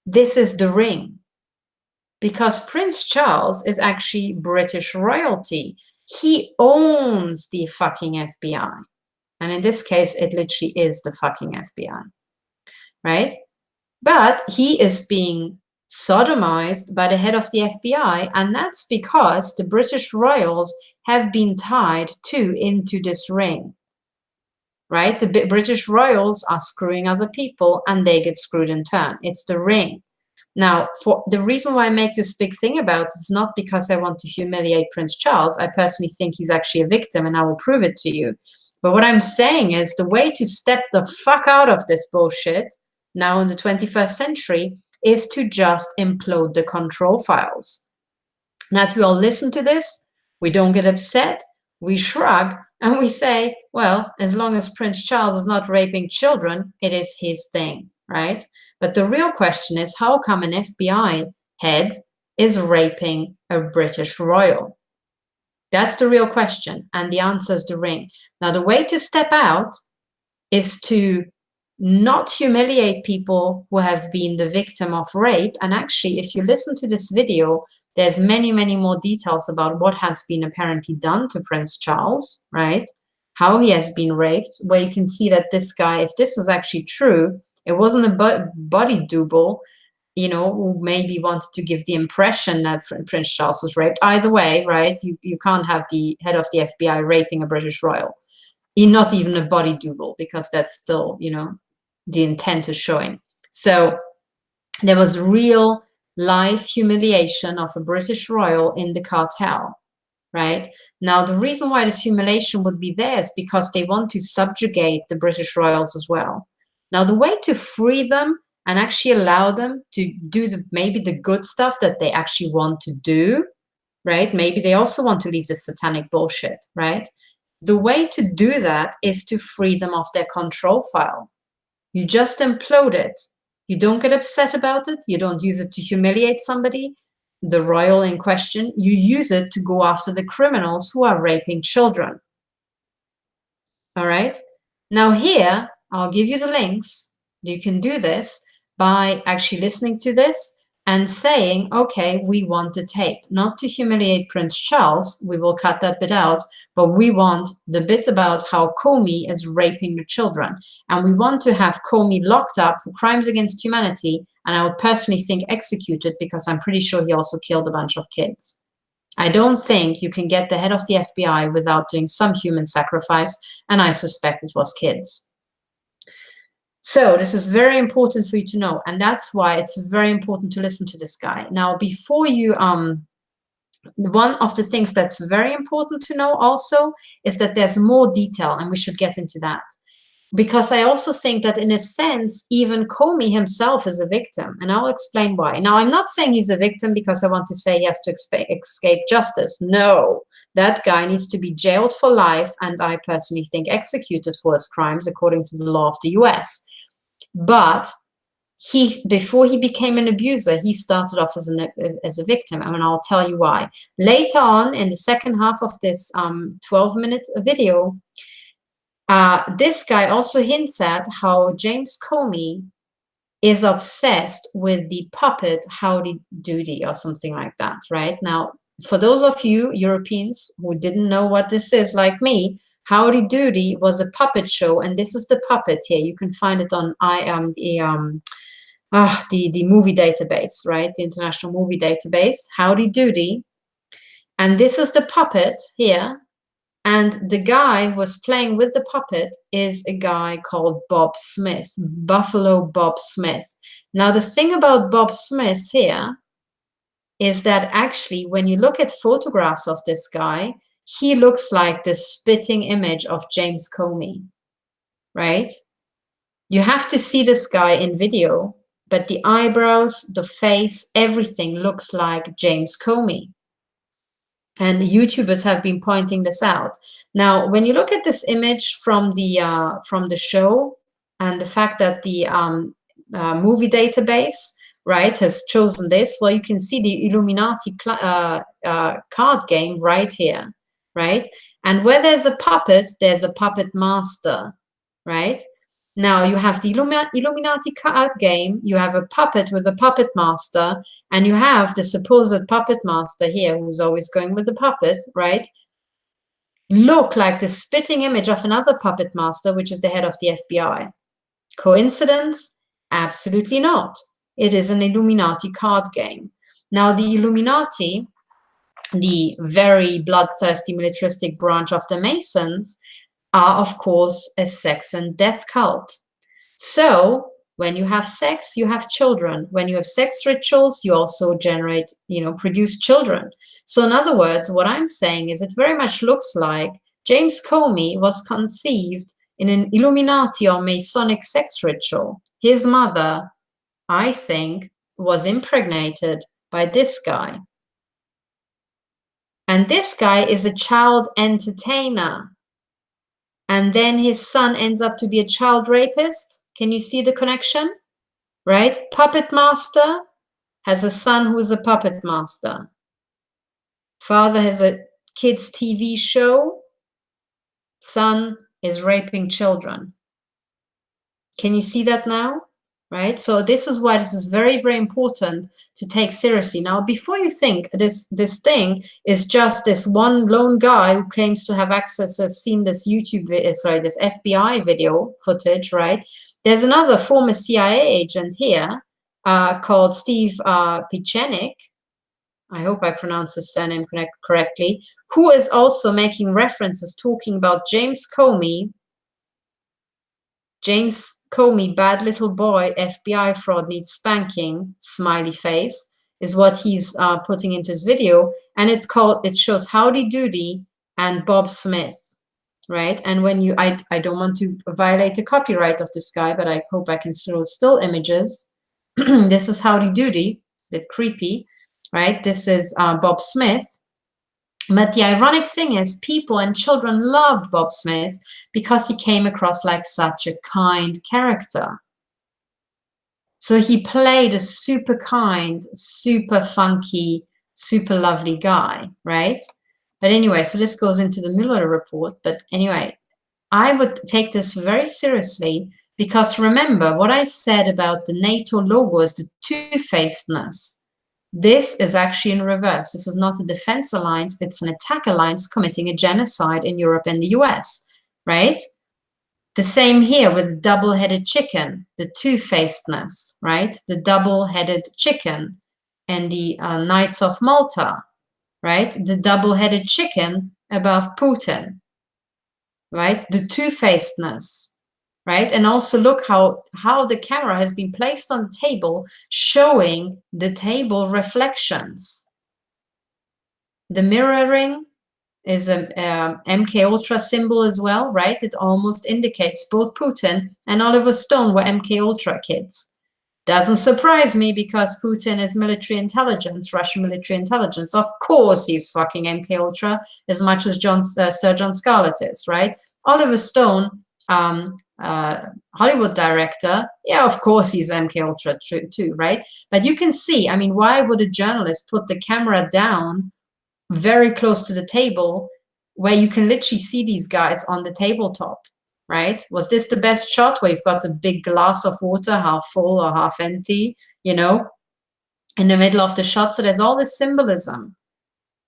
this is the ring. Because Prince Charles is actually British royalty. He owns the fucking FBI. And in this case, it literally is the fucking FBI, right? But he is being sodomized by the head of the FBI, and that's because the British royals have been tied into this ring, right? The British royals are screwing other people, and they get screwed in turn. It's the ring. Now, for the reason why I make this big thing about it is not because I want to humiliate Prince Charles. I personally think he's actually a victim, and I will prove it to you. But what I'm saying is the way to step the fuck out of this bullshit now in the 21st century is to just implode the control files. Now, if we all listen to this, we don't get upset, we shrug, and we say, well, as long as Prince Charles is not raping children, it is his thing, right? But the real question is, how come an FBI head is raping a British royal? That's the real question, and the answer is the ring. Now, the way to step out is to not humiliate people who have been the victim of rape. And actually, if you listen to this video, there's many, many more details about what has been apparently done to Prince Charles, right? How he has been raped, where you can see that this guy, if this is actually true, it wasn't a body double, you know, who maybe wanted to give the impression that Prince Charles was raped. Either way, right, you can't have the head of the FBI raping a British royal. Not even a body double, because that's still, you know, the intent is showing. So there was real life humiliation of a British royal in the cartel, right? Now, the reason why this humiliation would be there is because they want to subjugate the British royals as well. Now, the way to free them and actually allow them to do maybe the good stuff that they actually want to do, right? Maybe they also want to leave the satanic bullshit, right? The way to do that is to free them of their control file. You just implode it. You don't get upset about it. You don't use it to humiliate somebody, the royal in question. You use it to go after the criminals who are raping children. All right? Now here, I'll give you the links. You can do this by actually listening to this and saying, okay, we want the tape, not to humiliate Prince Charles. We will cut that bit out, but we want the bit about how Comey is raping the children. And we want to have Comey locked up for crimes against humanity. And I would personally think executed, because I'm pretty sure he also killed a bunch of kids. I don't think you can get the head of the FBI without doing some human sacrifice. And I suspect it was kids. So this is very important for you to know, and that's why it's very important to listen to this guy. Now, before you, one of the things that's very important to know also is that there's more detail, and we should get into that. Because I also think that in a sense, even Comey himself is a victim, and I'll explain why. Now, I'm not saying he's a victim because I want to say he has to escape justice. No, that guy needs to be jailed for life, and I personally think executed for his crimes according to the law of the US. But before he became an abuser, he started off as a victim, and I'll tell you why. Later on, in the second half of this 12-minute video, this guy also hints at how James Comey is obsessed with the puppet Howdy, Doody, or something like that, right? Now, for those of you Europeans who didn't know what this is, like me, Howdy Doody was a puppet show, and this is the puppet here. You can find it on the movie database, right? The International Movie Database, Howdy Doody. And this is the puppet here. And the guy who was playing with the puppet is a guy called Bob Smith, Buffalo Bob Smith. Now, the thing about Bob Smith here is that actually, when you look at photographs of this guy, he looks like the spitting image of James Comey, right? You have to see this guy in video but the eyebrows, the face, everything looks like James Comey. And YouTubers have been pointing this out. Now, when you look at this image from the show, and the fact that the movie database, right, has chosen this, well, you can see the Illuminati card game right here, right? And where there's a puppet master, right? Now you have the Illuminati card game, you have a puppet with a puppet master, and you have the supposed puppet master here who's always going with the puppet, right? Look like the spitting image of another puppet master, which is the head of the FBI. Coincidence? Absolutely not. It is an Illuminati card game. Now the Illuminati, the very bloodthirsty militaristic branch of the Masons, are, of course, a sex and death cult. So when you have sex, you have children. When you have sex rituals, you also generate, produce children. So in other words, what I'm saying is it very much looks like James Comey was conceived in an Illuminati or Masonic sex ritual. His mother, I think, was impregnated by this guy. And this guy is a child entertainer. And then his son ends up to be a child rapist. Can you see the connection? Right? Puppet master has a son who is a puppet master. Father has a kids' TV show. Son is raping children. Can you see that now? Right? So this is why this is very, very important to take seriously. Now, before you think this thing is just this one lone guy who claims to have access to have seen this this FBI video footage, right? There's another former CIA agent here called Steve Pieczenik. I hope I pronounced his surname correctly, who is also making references, talking about James Comey, bad little boy, FBI fraud, needs spanking, smiley face, is what he's putting into his video. And it shows Howdy, Doody, and Bob Smith, right? And when I don't want to violate the copyright of this guy, but I hope I can show still images. This is Howdy Doody, a bit creepy, right? This is Bob Smith. But the ironic thing is people and children loved Bob Smith because he came across like such a kind character. So he played a super kind, super funky, super lovely guy, right? But anyway, so this goes into the Mueller report. But anyway, I would take this very seriously because remember what I said about the NATO logo is the two-facedness. This is actually in reverse. This is not a defense alliance. It's an attack alliance committing a genocide in Europe and the US, right? The same here with the double-headed chicken, the two-facedness, right? The double-headed chicken and the Knights of Malta, right? The double-headed chicken above Putin, right? The two-facedness. Right? And also look how the camera has been placed on the table, showing the table reflections. The mirroring is a MK Ultra symbol as well, right? It almost indicates both Putin and Oliver Stone were MK Ultra kids. Doesn't surprise me because Putin is military intelligence, Russian military intelligence. Of course he's fucking MK Ultra as much as Sir John Scarlett is, right? Oliver Stone, Hollywood director, yeah, of course he's MK Ultra too, right? But you can see, I mean, why would a journalist put the camera down very close to the table where you can literally see these guys on the tabletop, right? Was this the best shot where you've got a big glass of water, half full or half empty, in the middle of the shot? So there's all this symbolism.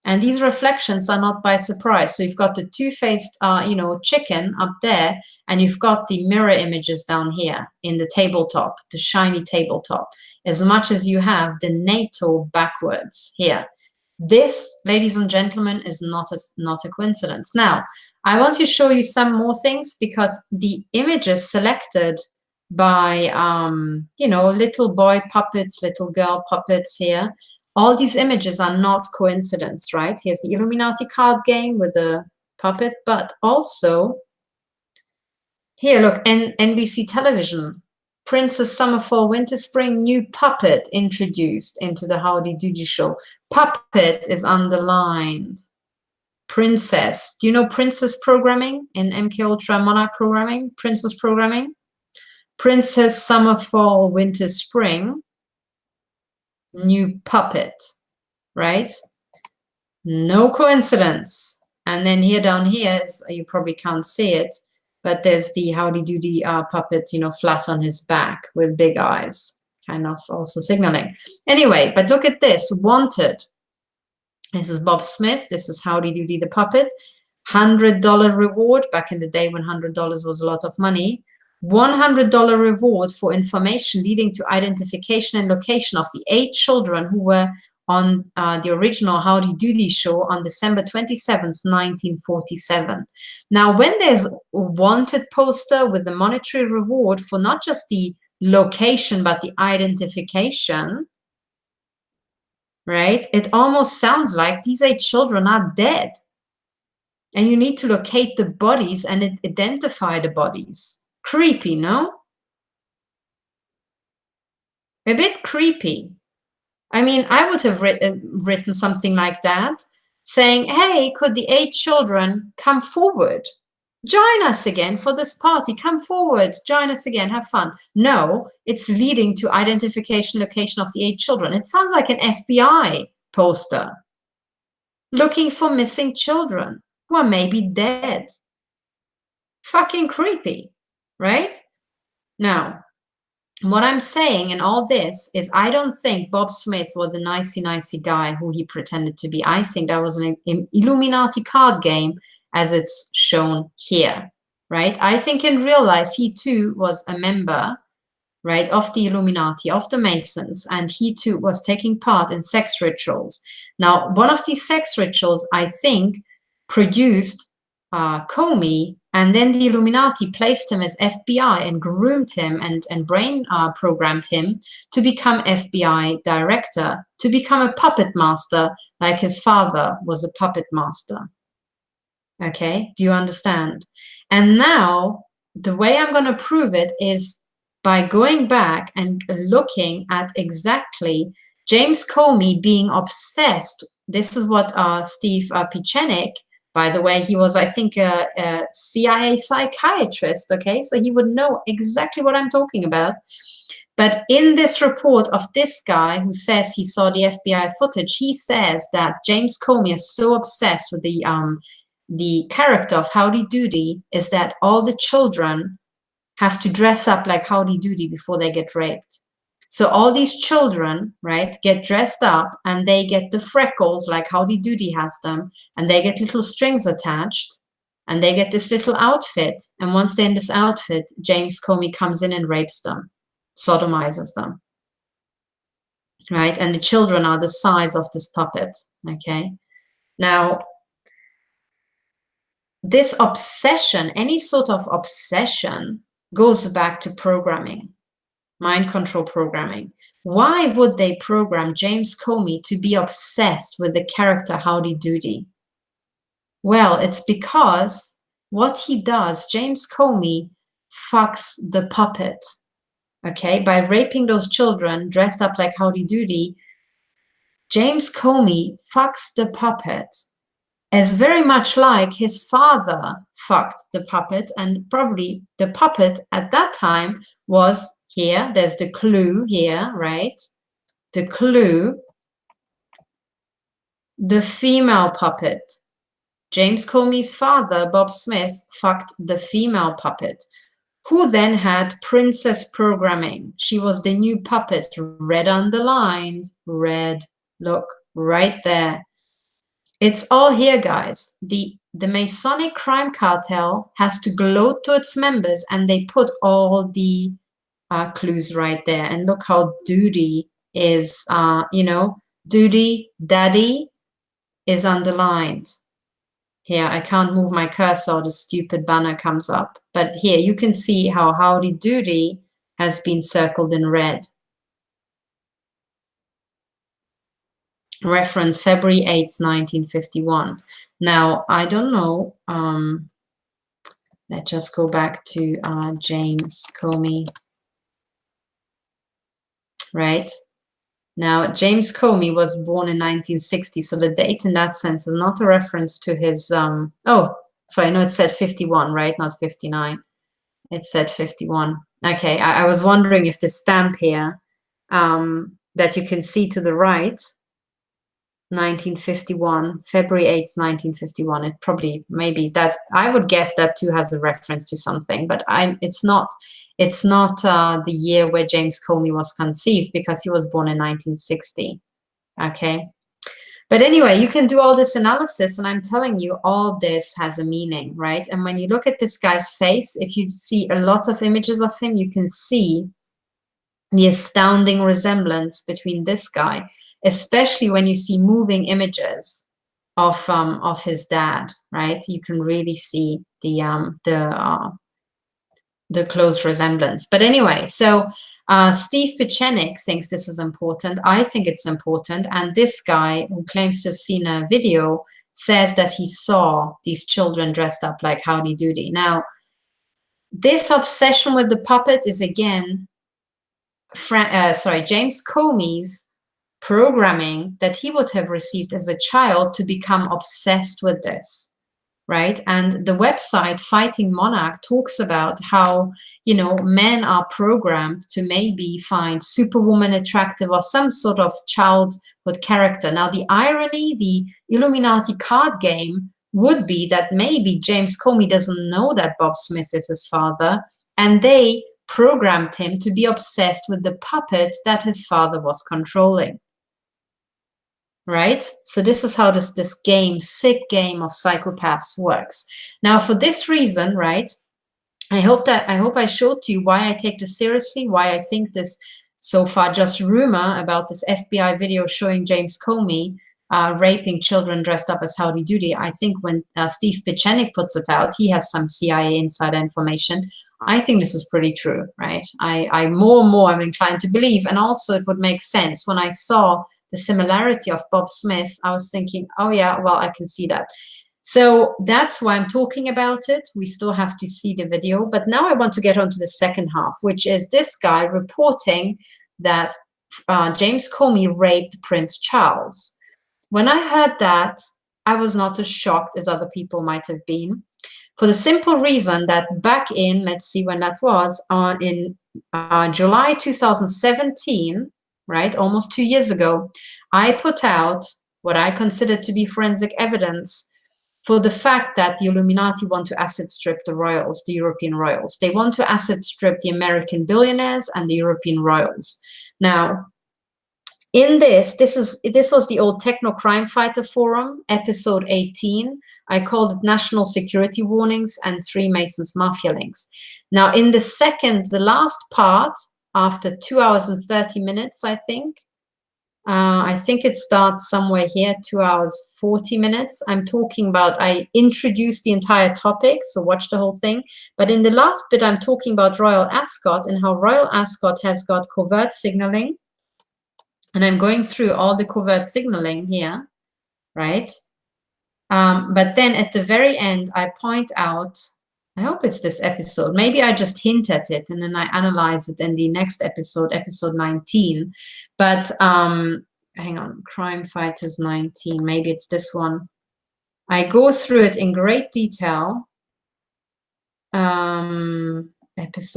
And these reflections are not by surprise. So you've got the two-faced, chicken up there, and you've got the mirror images down here in the tabletop, the shiny tabletop, as much as you have the NATO backwards here. This, ladies and gentlemen, is not a coincidence. Now, I want to show you some more things because the images selected by, little boy puppets, little girl puppets here, all these images are not coincidence, right? Here's the Illuminati card game with the puppet, but also here, look, NBC television, Princess Summer, Fall, Winter, Spring, new puppet introduced into the Howdy Doody show. Puppet is underlined. Princess. Do you know princess programming in MK Ultra Monarch programming? Princess programming. Princess Summer, Fall, Winter, Spring, new puppet, right? No coincidence. And then here down here, you probably can't see it, but there's the Howdy Doody puppet, you know, flat on his back with big eyes, kind of also signaling. Anyway, but look at this, wanted. This is Bob Smith. This is Howdy Doody the puppet. $100 reward, back in the day when $100 was a lot of money. $100 reward for information leading to identification and location of the 8 children who were on the original Howdy Doody show on December 27th, 1947. Now, when there's a wanted poster with a monetary reward for not just the location, but the identification, right? It almost sounds like these 8 children are dead. And you need to locate the bodies and identify the bodies. Creepy, no? A bit creepy. I mean, I would have written something like that, saying, hey, could the 8 children come forward? Join us again for this party. Come forward. Join us again. Have fun. No, it's leading to identification, location of the 8 children. It sounds like an FBI poster. Looking for missing children who are maybe dead. Fucking creepy, right? Now, what I'm saying in all this is I don't think Bob Smith was the nicey guy who he pretended to be. I think that was an Illuminati card game as it's shown here, right? I think in real life he too was a member, right, of the Illuminati, of the Masons, and he too was taking part in sex rituals. Now, one of these sex rituals, I think, produced Comey, and then the Illuminati placed him as FBI and groomed him and brain programmed him to become FBI director, to become a puppet master like his father was a puppet master. Okay, do you understand? And now the way I'm going to prove it is by going back and looking at exactly James Comey being obsessed. This is what Steve Pieczenik, by the way, he was, I think, a CIA psychiatrist, okay? So he would know exactly what I'm talking about. But in this report of this guy who says he saw the FBI footage, he says that James Comey is so obsessed with the character of Howdy Doody is that all the children have to dress up like Howdy Doody before they get raped. So all these children, right, get dressed up and they get the freckles like Howdy Doody has them, and they get little strings attached and they get this little outfit. And once they're in this outfit, James Comey comes in and rapes them, sodomizes them, right? And the children are the size of this puppet, okay? Now, this obsession, any sort of obsession, goes back to programming. Mind control programming. Why would they program James Comey to be obsessed with the character Howdy Doody? Well, it's because what he does, James Comey fucks the puppet, okay? By raping those children dressed up like Howdy Doody, James Comey fucks the puppet as very much like his father fucked the puppet, and probably the puppet at that time was here. There's the clue here, right? The clue, the female puppet. James Comey's father, Bob Smith, fucked the female puppet, who then had princess programming. She was the new puppet, red underlined, red, look, right there. It's all here, guys. The Masonic crime cartel has to gloat to its members, and they put all the clues right there. And look how Doody is, you know, Doody, daddy is underlined. Here, I can't move my cursor, the stupid banner comes up. But here, you can see how Howdy Doody has been circled in red. Reference February 8th, 1951. Now, I don't know. Let's just go back to James Comey. right? Now, James Comey was born in 1960, so the date in that sense is not a reference to his, oh, sorry, no, it said 51, right? Not 59. It said 51. Okay, I was wondering if the stamp here that you can see to the right, 1951, February 8th, 1951, it probably, maybe that, I would guess that too has a reference to something, but it's not the year where James Comey was conceived, because he was born in 1960. Okay. But anyway, you can do all this analysis, and I'm telling you, all this has a meaning, right? And when you look at this guy's face, if you see a lot of images of him, you can see the astounding resemblance between this guy, especially when you see moving images of his dad, right? You can really see the close resemblance. But anyway, so Steve Pieczenik thinks this is important. I think it's important. And this guy, who claims to have seen a video, says that he saw these children dressed up like Howdy Doody. Now, this obsession with the puppet is, again, James Comey's programming that he would have received as a child to become obsessed with this. Right. And the website Fighting Monarch talks about how, you know, men are programmed to maybe find Superwoman attractive or some sort of childhood character. Now, the irony, the Illuminati card game would be that maybe James Comey doesn't know that Bob Smith is his father, and they programmed him to be obsessed with the puppet that his father was controlling. Right? So this is how this game, sick game of psychopaths works. Now, for this reason, right, I hope I showed to you why I take this seriously, why I think this so far just rumor about this FBI video showing James Comey raping children dressed up as Howdy Doody. I think when Steve Pieczenik puts it out, he has some CIA insider information. I think this is pretty true, right? I more and more am inclined to believe, and also it would make sense. When I saw the similarity of Bob Smith, I was thinking, oh yeah, well, I can see that. So that's why I'm talking about it. We still have to see the video, but now I want to get on to the second half, which is this guy reporting that James Comey raped Prince Charles. When I heard that, I was not as shocked as other people might have been, for the simple reason that back in, let's see when that was, in July 2017, right, almost 2 years ago, I put out what I considered to be forensic evidence for the fact that the Illuminati want to asset strip the royals, the European royals. They want to asset strip the American billionaires and the European royals. Now, in this was the old Techno Crime Fighter Forum, episode 18. I called it National Security Warnings and 3 Masons Mafia Links. Now, in the last part, after 2 hours and 30 minutes, I think it starts somewhere here, 2 hours, 40 minutes. I'm talking about, I introduced the entire topic, so watch the whole thing. But in the last bit, I'm talking about Royal Ascot and how Royal Ascot has got covert signaling. And I'm going through all the covert signaling here, right? But then at the very end, I point out, I hope it's this episode. Maybe I just hint at it and then I analyze it in the next episode, episode 19. But hang on, Crime Fighters 19. Maybe it's this one. I go through it in great detail. Episode,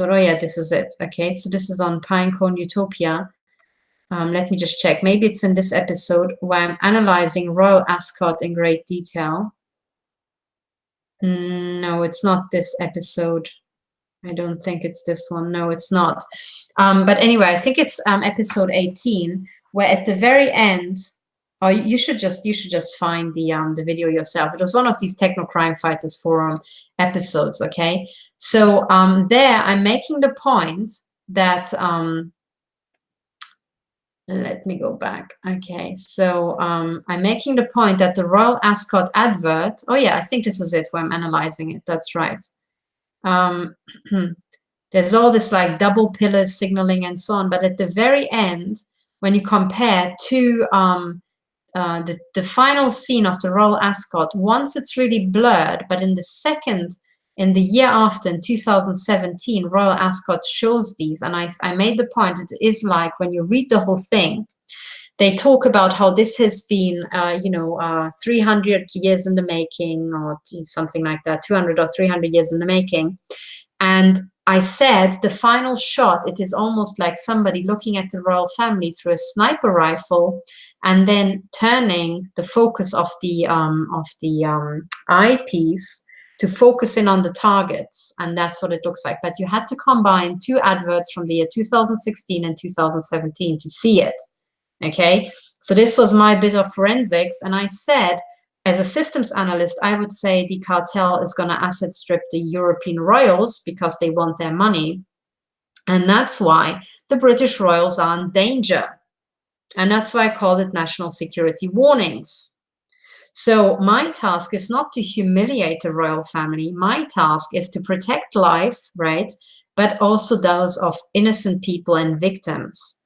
oh yeah, this is it. Okay, so this is on Pinecone Utopia. Let me just check. Maybe it's in this episode where I'm analyzing Royal Ascot in great detail. No, it's not this episode. I don't think it's this one. No, it's not. But anyway, I think it's episode 18, where at the very end, or you should just find the video yourself. It was one of these Techno Crime Fighters Forum episodes. Okay, so there I'm making the point that. Let me go back. Okay, so I'm making the point that the Royal Ascot advert, oh yeah, I think this is it where I'm analyzing it. That's right. There's all this like double pillar signaling and so on. But at the very end, when you compare to the final scene of the Royal Ascot, once it's really blurred, but in the second in the year after, in 2017, Royal Ascot shows these, and I made the point, it is like when you read the whole thing, they talk about how this has been, 300 years in the making, or something like that, 200 or 300 years in the making. And I said, the final shot, it is almost like somebody looking at the royal family through a sniper rifle and then turning the focus of the eyepiece to focus in on the targets. And that's what it looks like. But you had to combine two adverts from the year 2016 and 2017 to see it. Okay, so this was my bit of forensics. And I said, as a systems analyst, I would say the cartel is going to asset strip the European royals because they want their money. And that's why the British royals are in danger. And that's why I called it national security warnings. So my task is not to humiliate the royal family. My task is to protect life, right? But also those of innocent people and victims.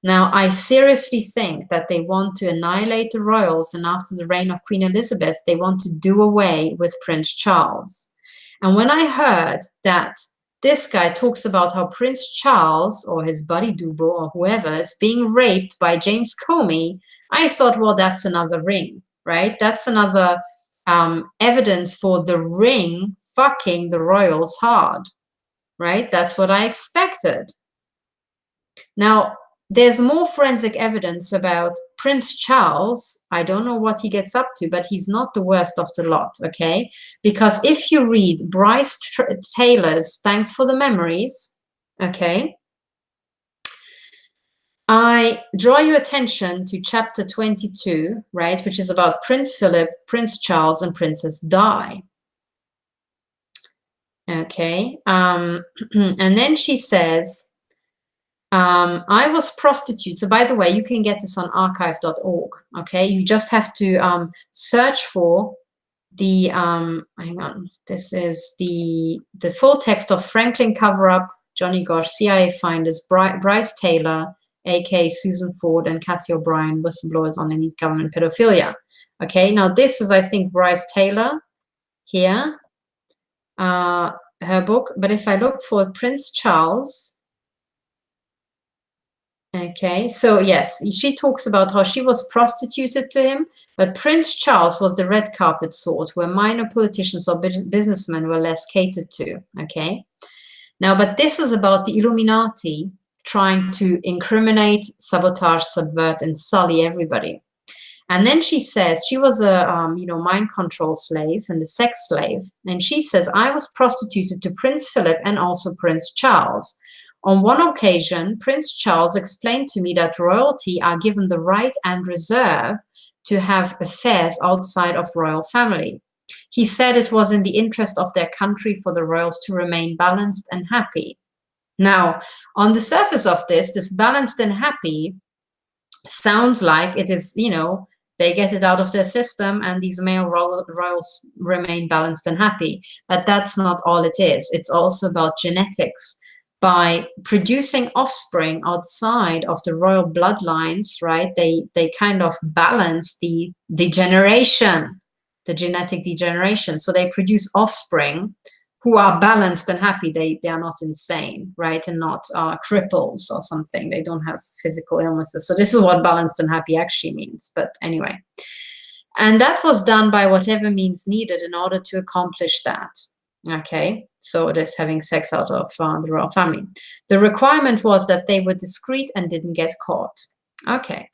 Now, I seriously think that they want to annihilate the royals, and after the reign of Queen Elizabeth, they want to do away with Prince Charles. And when I heard that this guy talks about how Prince Charles, or his buddy double, or whoever, is being raped by James Comey, I thought, well, that's another ring, right? That's another evidence for the ring fucking the royals hard, right? That's what I expected. Now, there's more forensic evidence about Prince Charles. I don't know what he gets up to, but he's not the worst of the lot, okay? Because if you read Brice Taylor's Thanks for the Memories, okay, I draw your attention to chapter 22, right, which is about Prince Philip, Prince Charles, and Princess Di. Okay, and then she says, I was prostitute. So by the way, you can get this on archive.org. Okay, you just have to search for the hang on. This is the full text of Franklin cover-up, Johnny Gosch, CIA finders, Brice Taylor, aka Susan Ford, and Kathy O'Brien, whistleblowers on elite government pedophilia. Okay, now this is, I think, Brice Taylor here, her book. But if I look for Prince Charles. Okay, so yes, she talks about how she was prostituted to him, but Prince Charles was the red carpet sort, where minor politicians or businessmen were less catered to. Okay, now, but this is about the Illuminati trying to incriminate, sabotage, subvert, and sully everybody. And then she says she was a mind control slave and a sex slave, and she says, I was prostituted to Prince Philip and also Prince Charles. On one occasion, Prince Charles explained to me that royalty are given the right and reserve to have affairs outside of royal family. He said it was in the interest of their country for the royals to remain balanced and happy. Now, on the surface of this balanced and happy sounds like it is, they get it out of their system and these male royals remain balanced and happy. But that's not all it is. It's also about genetics. By producing offspring outside of the royal bloodlines, right, they kind of balance the degeneration, the genetic degeneration. So they produce offspring who are balanced and happy. They are not insane, right, and not cripples or something. They don't have physical illnesses. So this is what balanced and happy actually means. But anyway, and that was done by whatever means needed in order to accomplish that. Okay, so it is having sex out of the royal family. The requirement was that they were discreet and didn't get caught. Okay,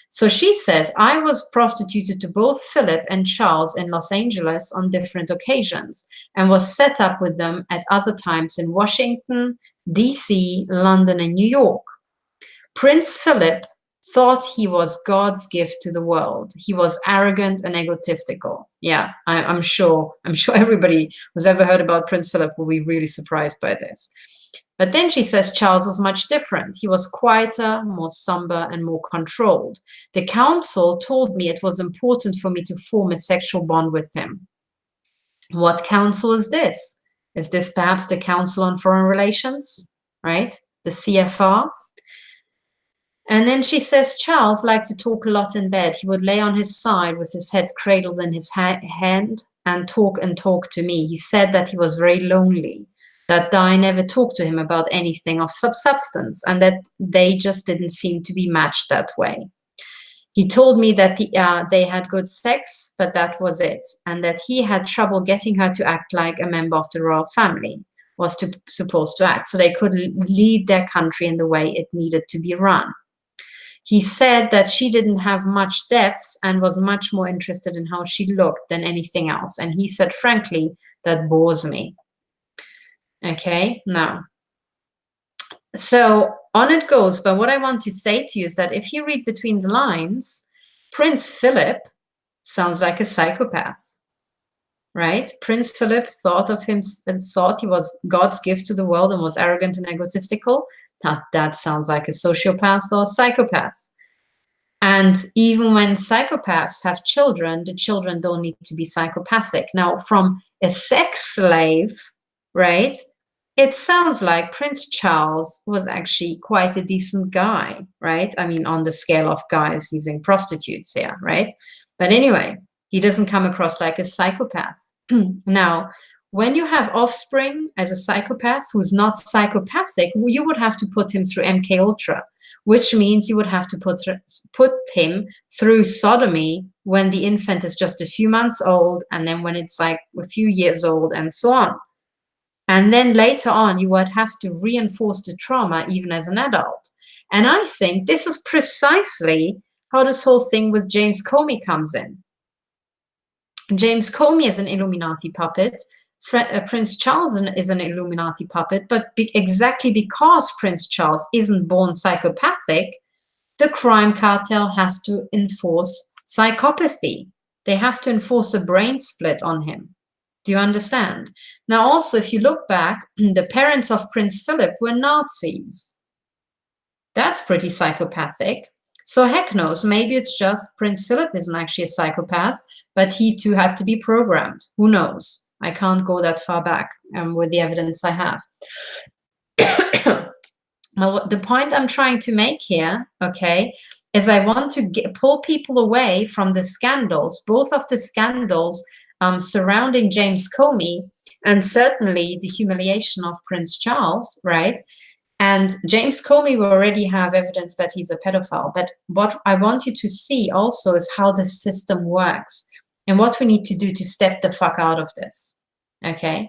so she says, I was prostituted to both Philip and Charles in Los Angeles on different occasions and was set up with them at other times in Washington, DC, London, and New York. Prince Philip thought he was God's gift to the world. He was arrogant and egotistical. Yeah, I'm sure everybody who's ever heard about Prince Philip will be really surprised by this. But then she says Charles was much different. He was quieter, more somber, and more controlled. The council told me it was important for me to form a sexual bond with him. What council is this? Is this perhaps the Council on Foreign Relations, right? The CFR? And then she says Charles liked to talk a lot in bed. He would lay on his side with his head cradled in his hand, and talk to me. He said that he was very lonely, that I never talked to him about anything of substance, and that they just didn't seem to be matched that way. He told me that they had good sex, but that was it, and that he had trouble getting her to act like a member of the royal family was supposed to act, so they could lead their country in the way it needed to be run. He said that she didn't have much depth and was much more interested in how she looked than anything else. And he said, frankly, that bores me. Okay, now. So on it goes. But what I want to say to you is that if you read between the lines, Prince Philip sounds like a psychopath, right? Prince Philip thought of him and thought he was God's gift to the world and was arrogant and egotistical. Now that sounds like a sociopath or a psychopath. And even when psychopaths have children, the children don't need to be psychopathic. Now, from a sex slave, right, it sounds like Prince Charles was actually quite a decent guy, right? I mean, on the scale of guys using prostitutes here, right? But anyway, he doesn't come across like a psychopath. Now, when you have offspring as a psychopath who's not psychopathic, you would have to put him through MK Ultra, which means you would have to put him through sodomy when the infant is just a few months old, and then when it's like a few years old, and so on. And then later on, you would have to reinforce the trauma even as an adult. And I think this is precisely how this whole thing with James Comey comes in. James Comey is an Illuminati puppet. Prince Charles is an Illuminati puppet, but exactly because Prince Charles isn't born psychopathic, the crime cartel has to enforce psychopathy. They have to enforce a brain split on him. Do you understand? Now, also, if you look back, the parents of Prince Philip were Nazis. That's pretty psychopathic. So heck knows, maybe it's just Prince Philip isn't actually a psychopath, but he too had to be programmed. Who knows? I can't go that far back with the evidence I have. Now, the point I'm trying to make here, okay, is I want to pull people away from the scandals, both of the scandals surrounding James Comey and certainly the humiliation of Prince Charles, right? And James Comey, we already have evidence that he's a pedophile. But what I want you to see also is how the system works and what we need to do to step the fuck out of this, okay?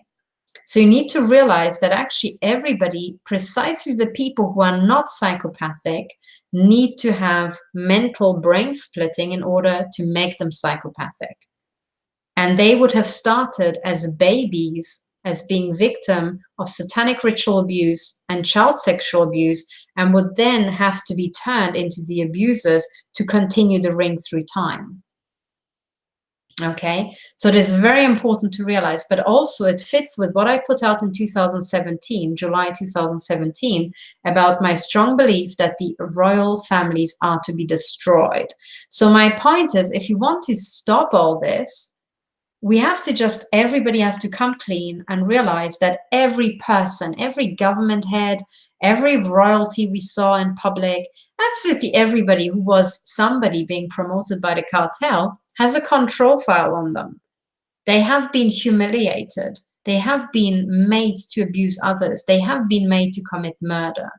So you need to realize that actually everybody, precisely the people who are not psychopathic, need to have mental brain splitting in order to make them psychopathic. And they would have started as babies, as being victim of satanic ritual abuse and child sexual abuse, and would then have to be turned into the abusers to continue the ring through time. Okay, so it is very important to realize, but also it fits with what I put out in 2017, July 2017, about my strong belief that the royal families are to be destroyed. So my point is, if you want to stop all this, we have to just, everybody has to come clean and realize that every person, every government head, every royalty we saw in public, absolutely everybody who was somebody being promoted by the cartel has a control file on them. They have been humiliated. They have been made to abuse others. They have been made to commit murder.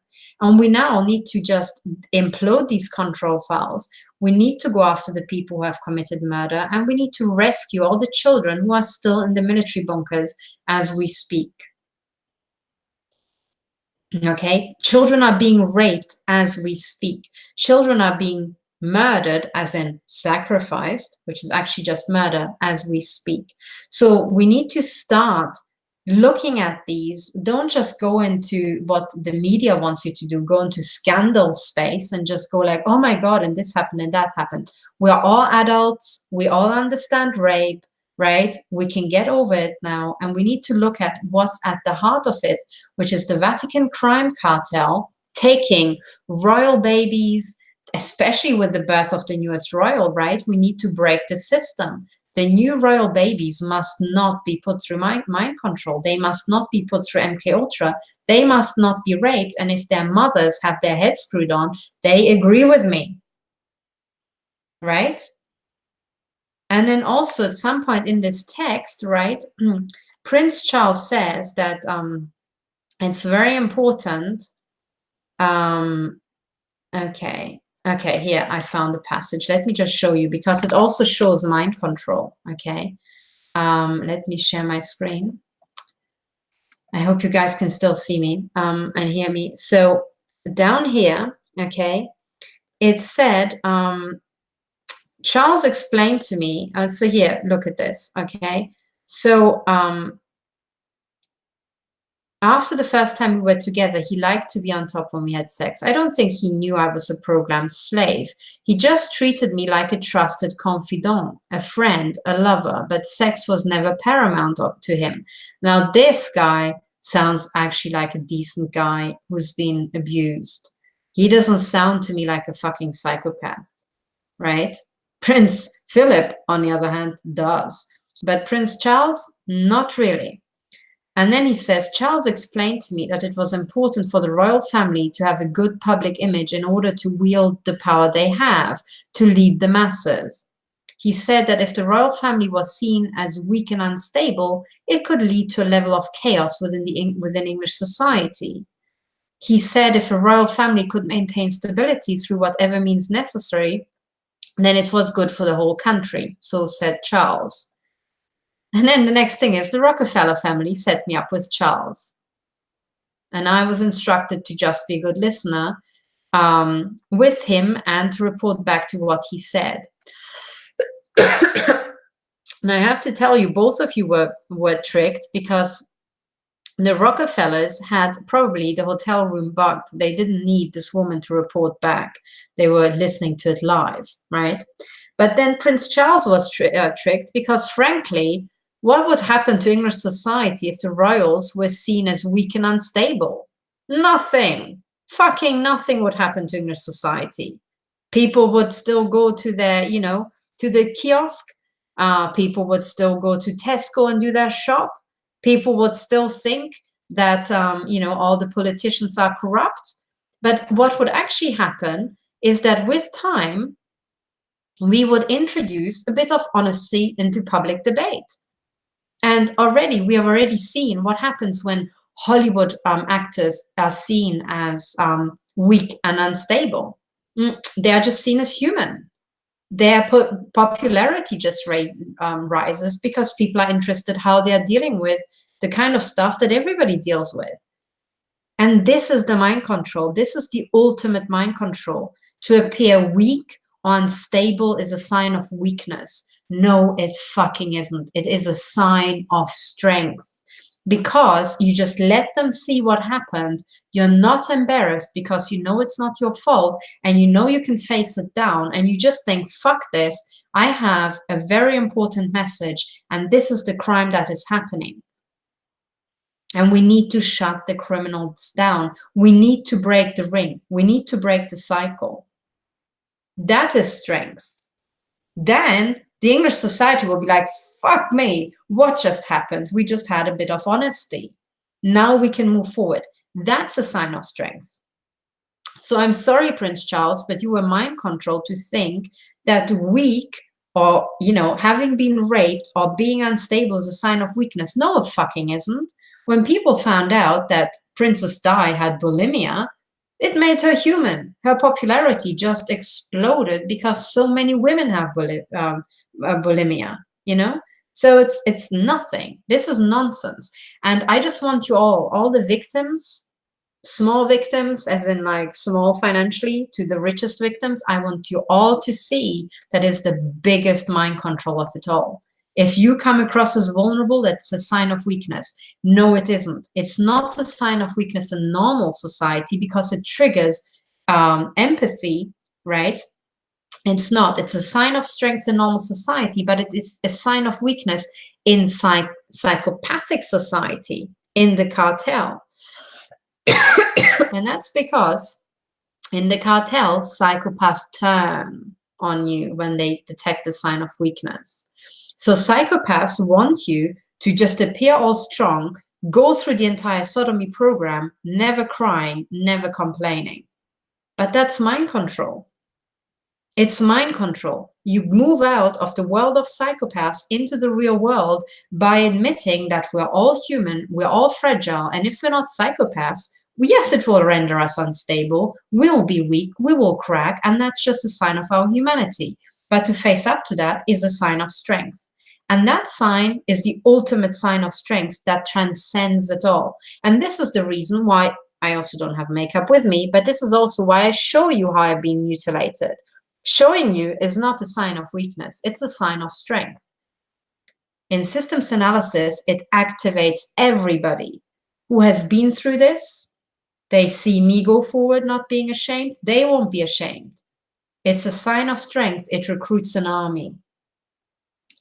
And we now need to just implode these control files. We need to go after the people who have committed murder, and we need to rescue all the children who are still in the military bunkers as we speak. Okay, children are being raped as we speak. Children are being murdered, as in sacrificed, which is actually just murder, as we speak. So we need to start looking at these. Don't just go into what the media wants you to do, go into scandal space and just go like, oh my God, and this happened and that happened. We are all adults. We all understand rape, right? We can get over it now. And we need to look at what's at the heart of it, which is the Vatican crime cartel taking royal babies, especially with the birth of the newest royal, right? We need to break the system. The new royal babies must not be put through mind control. They must not be put through MK Ultra. They must not be raped. And if their mothers have their heads screwed on, they agree with me, right? And then also at some point in this text, right, Prince Charles says that it's very important. Okay, here I found the passage. Let me just show you, because it also shows mind control. Okay, let me share my screen. I hope you guys can still see me and hear me. So down here, okay, it said, Charles explained to me, so here, look at this, okay? So after the first time we were together, he liked to be on top when we had sex. I don't think he knew I was a programmed slave. He just treated me like a trusted confidant, a friend, a lover, but sex was never paramount to him. Now, this guy sounds actually like a decent guy who's been abused. He doesn't sound to me like a fucking psychopath, right? Prince Philip, on the other hand, does. But Prince Charles, not really. And then he says, Charles explained to me that it was important for the royal family to have a good public image in order to wield the power they have to lead the masses. He said that if the royal family was seen as weak and unstable, it could lead to a level of chaos within English society. He said if a royal family could maintain stability through whatever means necessary, then it was good for the whole country, so said Charles. And then the next thing is the Rockefeller family set me up with Charles. And I was instructed to just be a good listener with him and to report back to what he said. And I have to tell you, both of you were tricked, because the Rockefellers had probably the hotel room bugged. They didn't need this woman to report back. They were listening to it live, right? But then Prince Charles was tricked, because frankly, what would happen to English society if the royals were seen as weak and unstable? Nothing. Fucking nothing would happen to English society. People would still go to their, to the kiosk. People would still go to Tesco and do their shop. People would still think that, all the politicians are corrupt. But what would actually happen is that with time, we would introduce a bit of honesty into public debate. And we have already seen what happens when Hollywood actors are seen as weak and unstable. They are just seen as human. Their popularity just rises because people are interested how they are dealing with the kind of stuff that everybody deals with. And this is the mind control. This is the ultimate mind control. To appear weak or unstable is a sign of weakness. No, it fucking isn't. It is a sign of strength, because you just let them see what happened. You're not embarrassed because you know it's not your fault, and you know you can face it down, and you just think, fuck this. I have a very important message, and this is the crime that is happening. And we need to shut the criminals down. We need to break the ring. We need to break the cycle. That is strength. Then the English society will be like, fuck me, what just happened? We just had a bit of honesty. Now we can move forward. That's a sign of strength. So I'm sorry, Prince Charles, but you were mind controlled to think that weak or, having been raped or being unstable is a sign of weakness. No, it fucking isn't. When people found out that Princess Di had bulimia, it made her human. Her popularity just exploded because so many women have bulimia, So it's nothing. This is nonsense. And I just want you all the victims, small victims, as in like small financially, to the richest victims, I want you all to see that is the biggest mind control of it all. If you come across as vulnerable, that's a sign of weakness. No, it isn't. It's not a sign of weakness in normal society because it triggers empathy, right? It's not. It's a sign of strength in normal society, but it is a sign of weakness in psychopathic society, in the cartel. And that's because in the cartel, psychopaths turn on you when they detect the sign of weakness. So psychopaths want you to just appear all strong, go through the entire sodomy program, never crying, never complaining. But that's mind control. It's mind control. You move out of the world of psychopaths into the real world by admitting that we're all human, we're all fragile, and if we're not psychopaths, yes, it will render us unstable, we'll be weak, we will crack, and that's just a sign of our humanity. But to face up to that is a sign of strength. And that sign is the ultimate sign of strength that transcends it all. And this is the reason why I also don't have makeup with me, but this is also why I show you how I've been mutilated. Showing you is not a sign of weakness, it's a sign of strength. In systems analysis, it activates everybody who has been through this. They see me go forward not being ashamed, they won't be ashamed. It's a sign of strength, it recruits an army.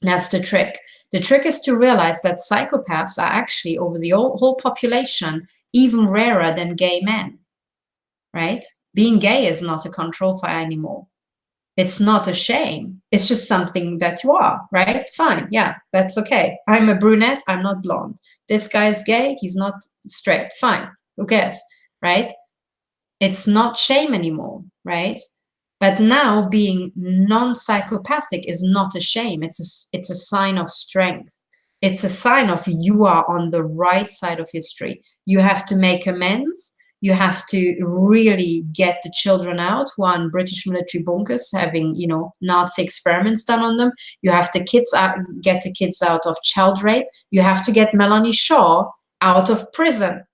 That's the trick. The trick is to realize that psychopaths are actually, over the whole population, even rarer than gay men, right? Being gay is not a control fire anymore. It's not a shame. It's just something that you are, right? Fine. Yeah, that's okay. I'm a brunette. I'm not blonde. This guy's gay. He's not straight. Fine. Who cares, right? It's not shame anymore, right? But now being non-psychopathic is not a shame. It's a sign of strength. It's a sign of you are on the right side of history. You have to make amends. You have to really get the children out who are in British military bunkers having, you know, Nazi experiments done on them. You have to get the kids out of child rape. You have to get Melanie Shaw out of prison.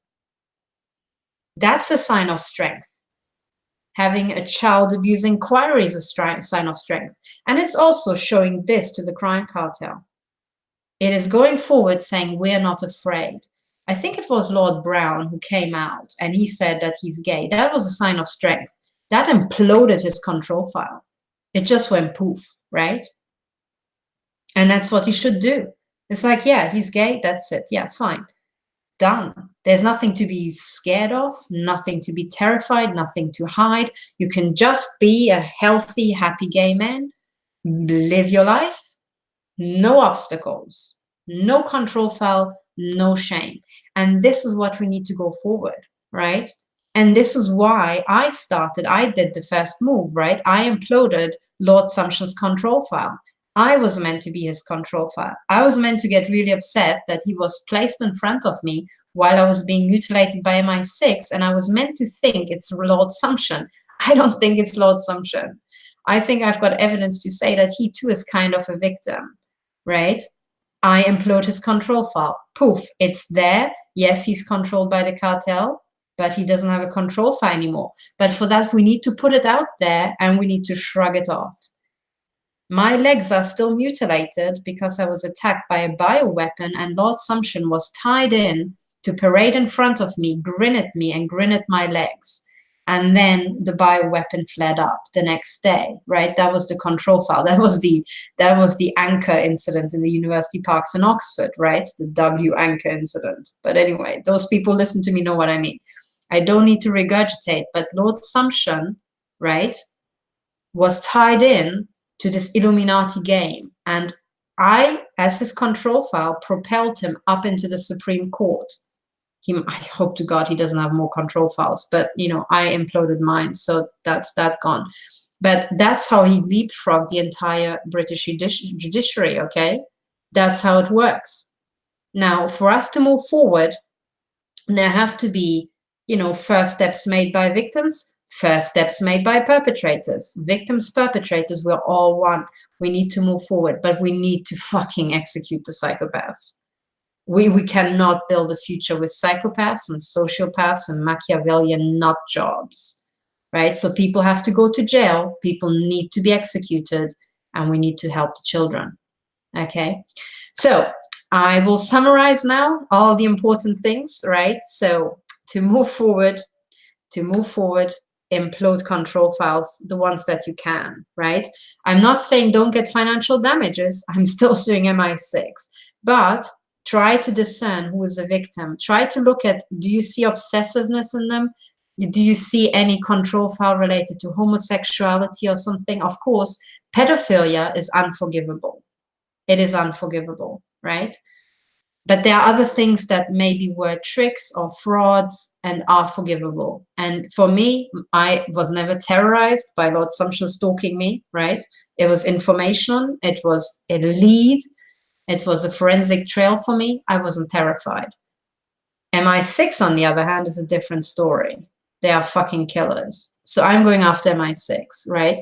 That's a sign of strength. Having a child abuse inquiry is a sign of strength. And it's also showing this to the crime cartel. It is going forward saying we're not afraid. I think it was Lord Brown who came out and he said that he's gay. That was a sign of strength. That imploded his control file. It just went poof, right? And that's what you should do. It's like, yeah, he's gay. That's it. Yeah, fine. Done. There's nothing to be scared of, nothing to be terrified, nothing to hide. You can just be a healthy, happy gay man, live your life, no obstacles, no control file, no shame. And this is what we need to go forward, right? And this is why I did the first move, right? I imploded Lord Sumption's control file. I was meant to be his control file. I was meant to get really upset that he was placed in front of me while I was being mutilated by MI6, and I was meant to think it's Lord Sumption. I don't think it's Lord Sumption. I think I've got evidence to say that he too is kind of a victim, right? I implode his control file. Poof, it's there. Yes, he's controlled by the cartel, but he doesn't have a control file anymore. But for that, we need to put it out there and we need to shrug it off. My legs are still mutilated because I was attacked by a bioweapon and Lord Sumption was tied in to parade in front of me, grin at me and grin at my legs. And then the bioweapon fled up the next day, right? That was the control file. That was the anchor incident in the university parks in Oxford, right? The W anchor incident. But anyway, those people listen to me know what I mean. I don't need to regurgitate, but Lord Sumption, right, was tied in to this Illuminati game. And I, as his control file, propelled him up into the Supreme Court. I hope to God he doesn't have more control files, but you know, I imploded mine, so that's that gone. But that's how he leapfrogged the entire British judiciary, okay? That's how it works. Now, for us to move forward, there have to be, you know, first steps made by victims, first steps made by perpetrators. Victims, perpetrators, we're all one. We need to move forward, but we need to fucking execute the psychopaths. We cannot build a future with psychopaths and sociopaths and Machiavellian nut jobs, right? So people have to go to jail, people need to be executed, and we need to help the children, okay? So I will summarize now all the important things, right? So to move forward, implode control files, the ones that you can, right? I'm not saying don't get financial damages. I'm still suing MI6, but try to discern who is a victim. Try to look at, do you see obsessiveness in them? Do you see any control file related to homosexuality or something? Of course, pedophilia is unforgivable. It is unforgivable, right? But there are other things that maybe were tricks or frauds and are forgivable. And for me, I was never terrorized by Lord Sumption stalking me, right? It was information. It was a lead. It was a forensic trail for me. I wasn't terrified. MI6, on the other hand, is a different story. They are fucking killers. So I'm going after MI6, right?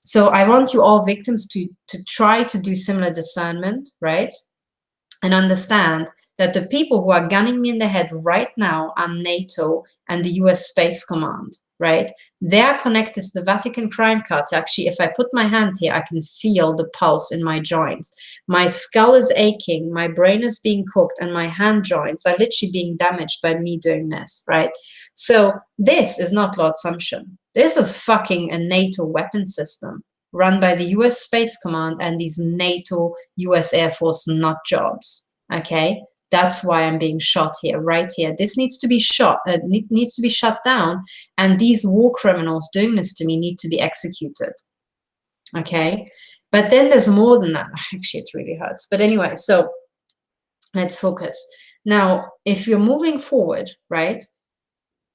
So I want you all victims to try to do similar discernment, right? And understand that the people who are gunning me in the head right now are NATO and the US Space Command, right? They are connected to the Vatican crime cartel. Actually, if I put my hand here, I can feel the pulse in my joints. My skull is aching, my brain is being cooked, and my hand joints are literally being damaged by me doing this, right? So this is not Lord Sumption. This is fucking a NATO weapon system run by the US Space Command and these NATO US Air Force nut jobs, okay? That's why I'm being shot here, right here. This needs to be shot, needs to be shut down, and these war criminals doing this to me need to be executed, okay? But then there's more than that. Actually, it really hurts. But anyway, so let's focus. Now, if you're moving forward, right,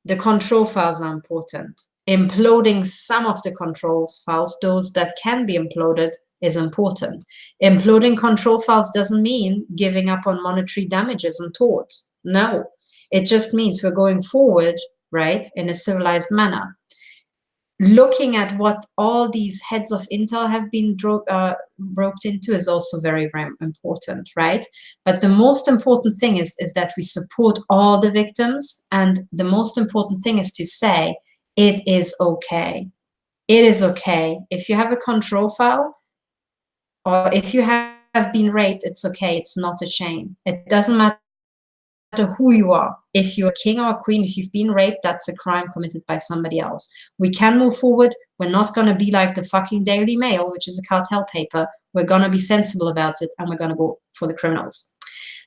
the control files are important. Imploding some of the control files, those that can be imploded, is important. Imploding control files doesn't mean giving up on monetary damages and tort. No, it just means we're going forward, right, in a civilized manner. Looking at what all these heads of intel have been roped into is also very, very important, right? But the most important thing is that we support all the victims. And the most important thing is to say, it is okay. It is okay. If you have a control file or if you have been raped, it's okay. It's not a shame. It doesn't matter who you are. If you're a king or a queen, if you've been raped, that's a crime committed by somebody else. We can move forward. We're not going to be like the fucking Daily Mail, which is a cartel paper. We're going to be sensible about it, and we're going to go for the criminals.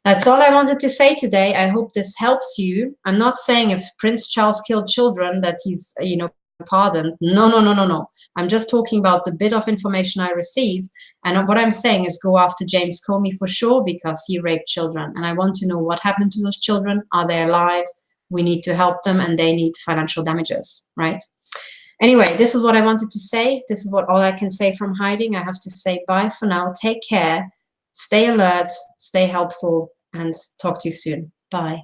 That's all I wanted to say today. I hope this helps you. I'm not saying if Prince Charles killed children that he's, you know, pardoned. No, no, no, no, no. I'm just talking about the bit of information I received. And what I'm saying is go after James Comey for sure, because he raped children. And I want to know what happened to those children. Are they alive? We need to help them, and they need financial damages, right? Anyway, this is what I wanted to say. This is what all I can say from hiding. I have to say bye for now. Take care. Stay alert. Stay helpful. And talk to you soon. Bye.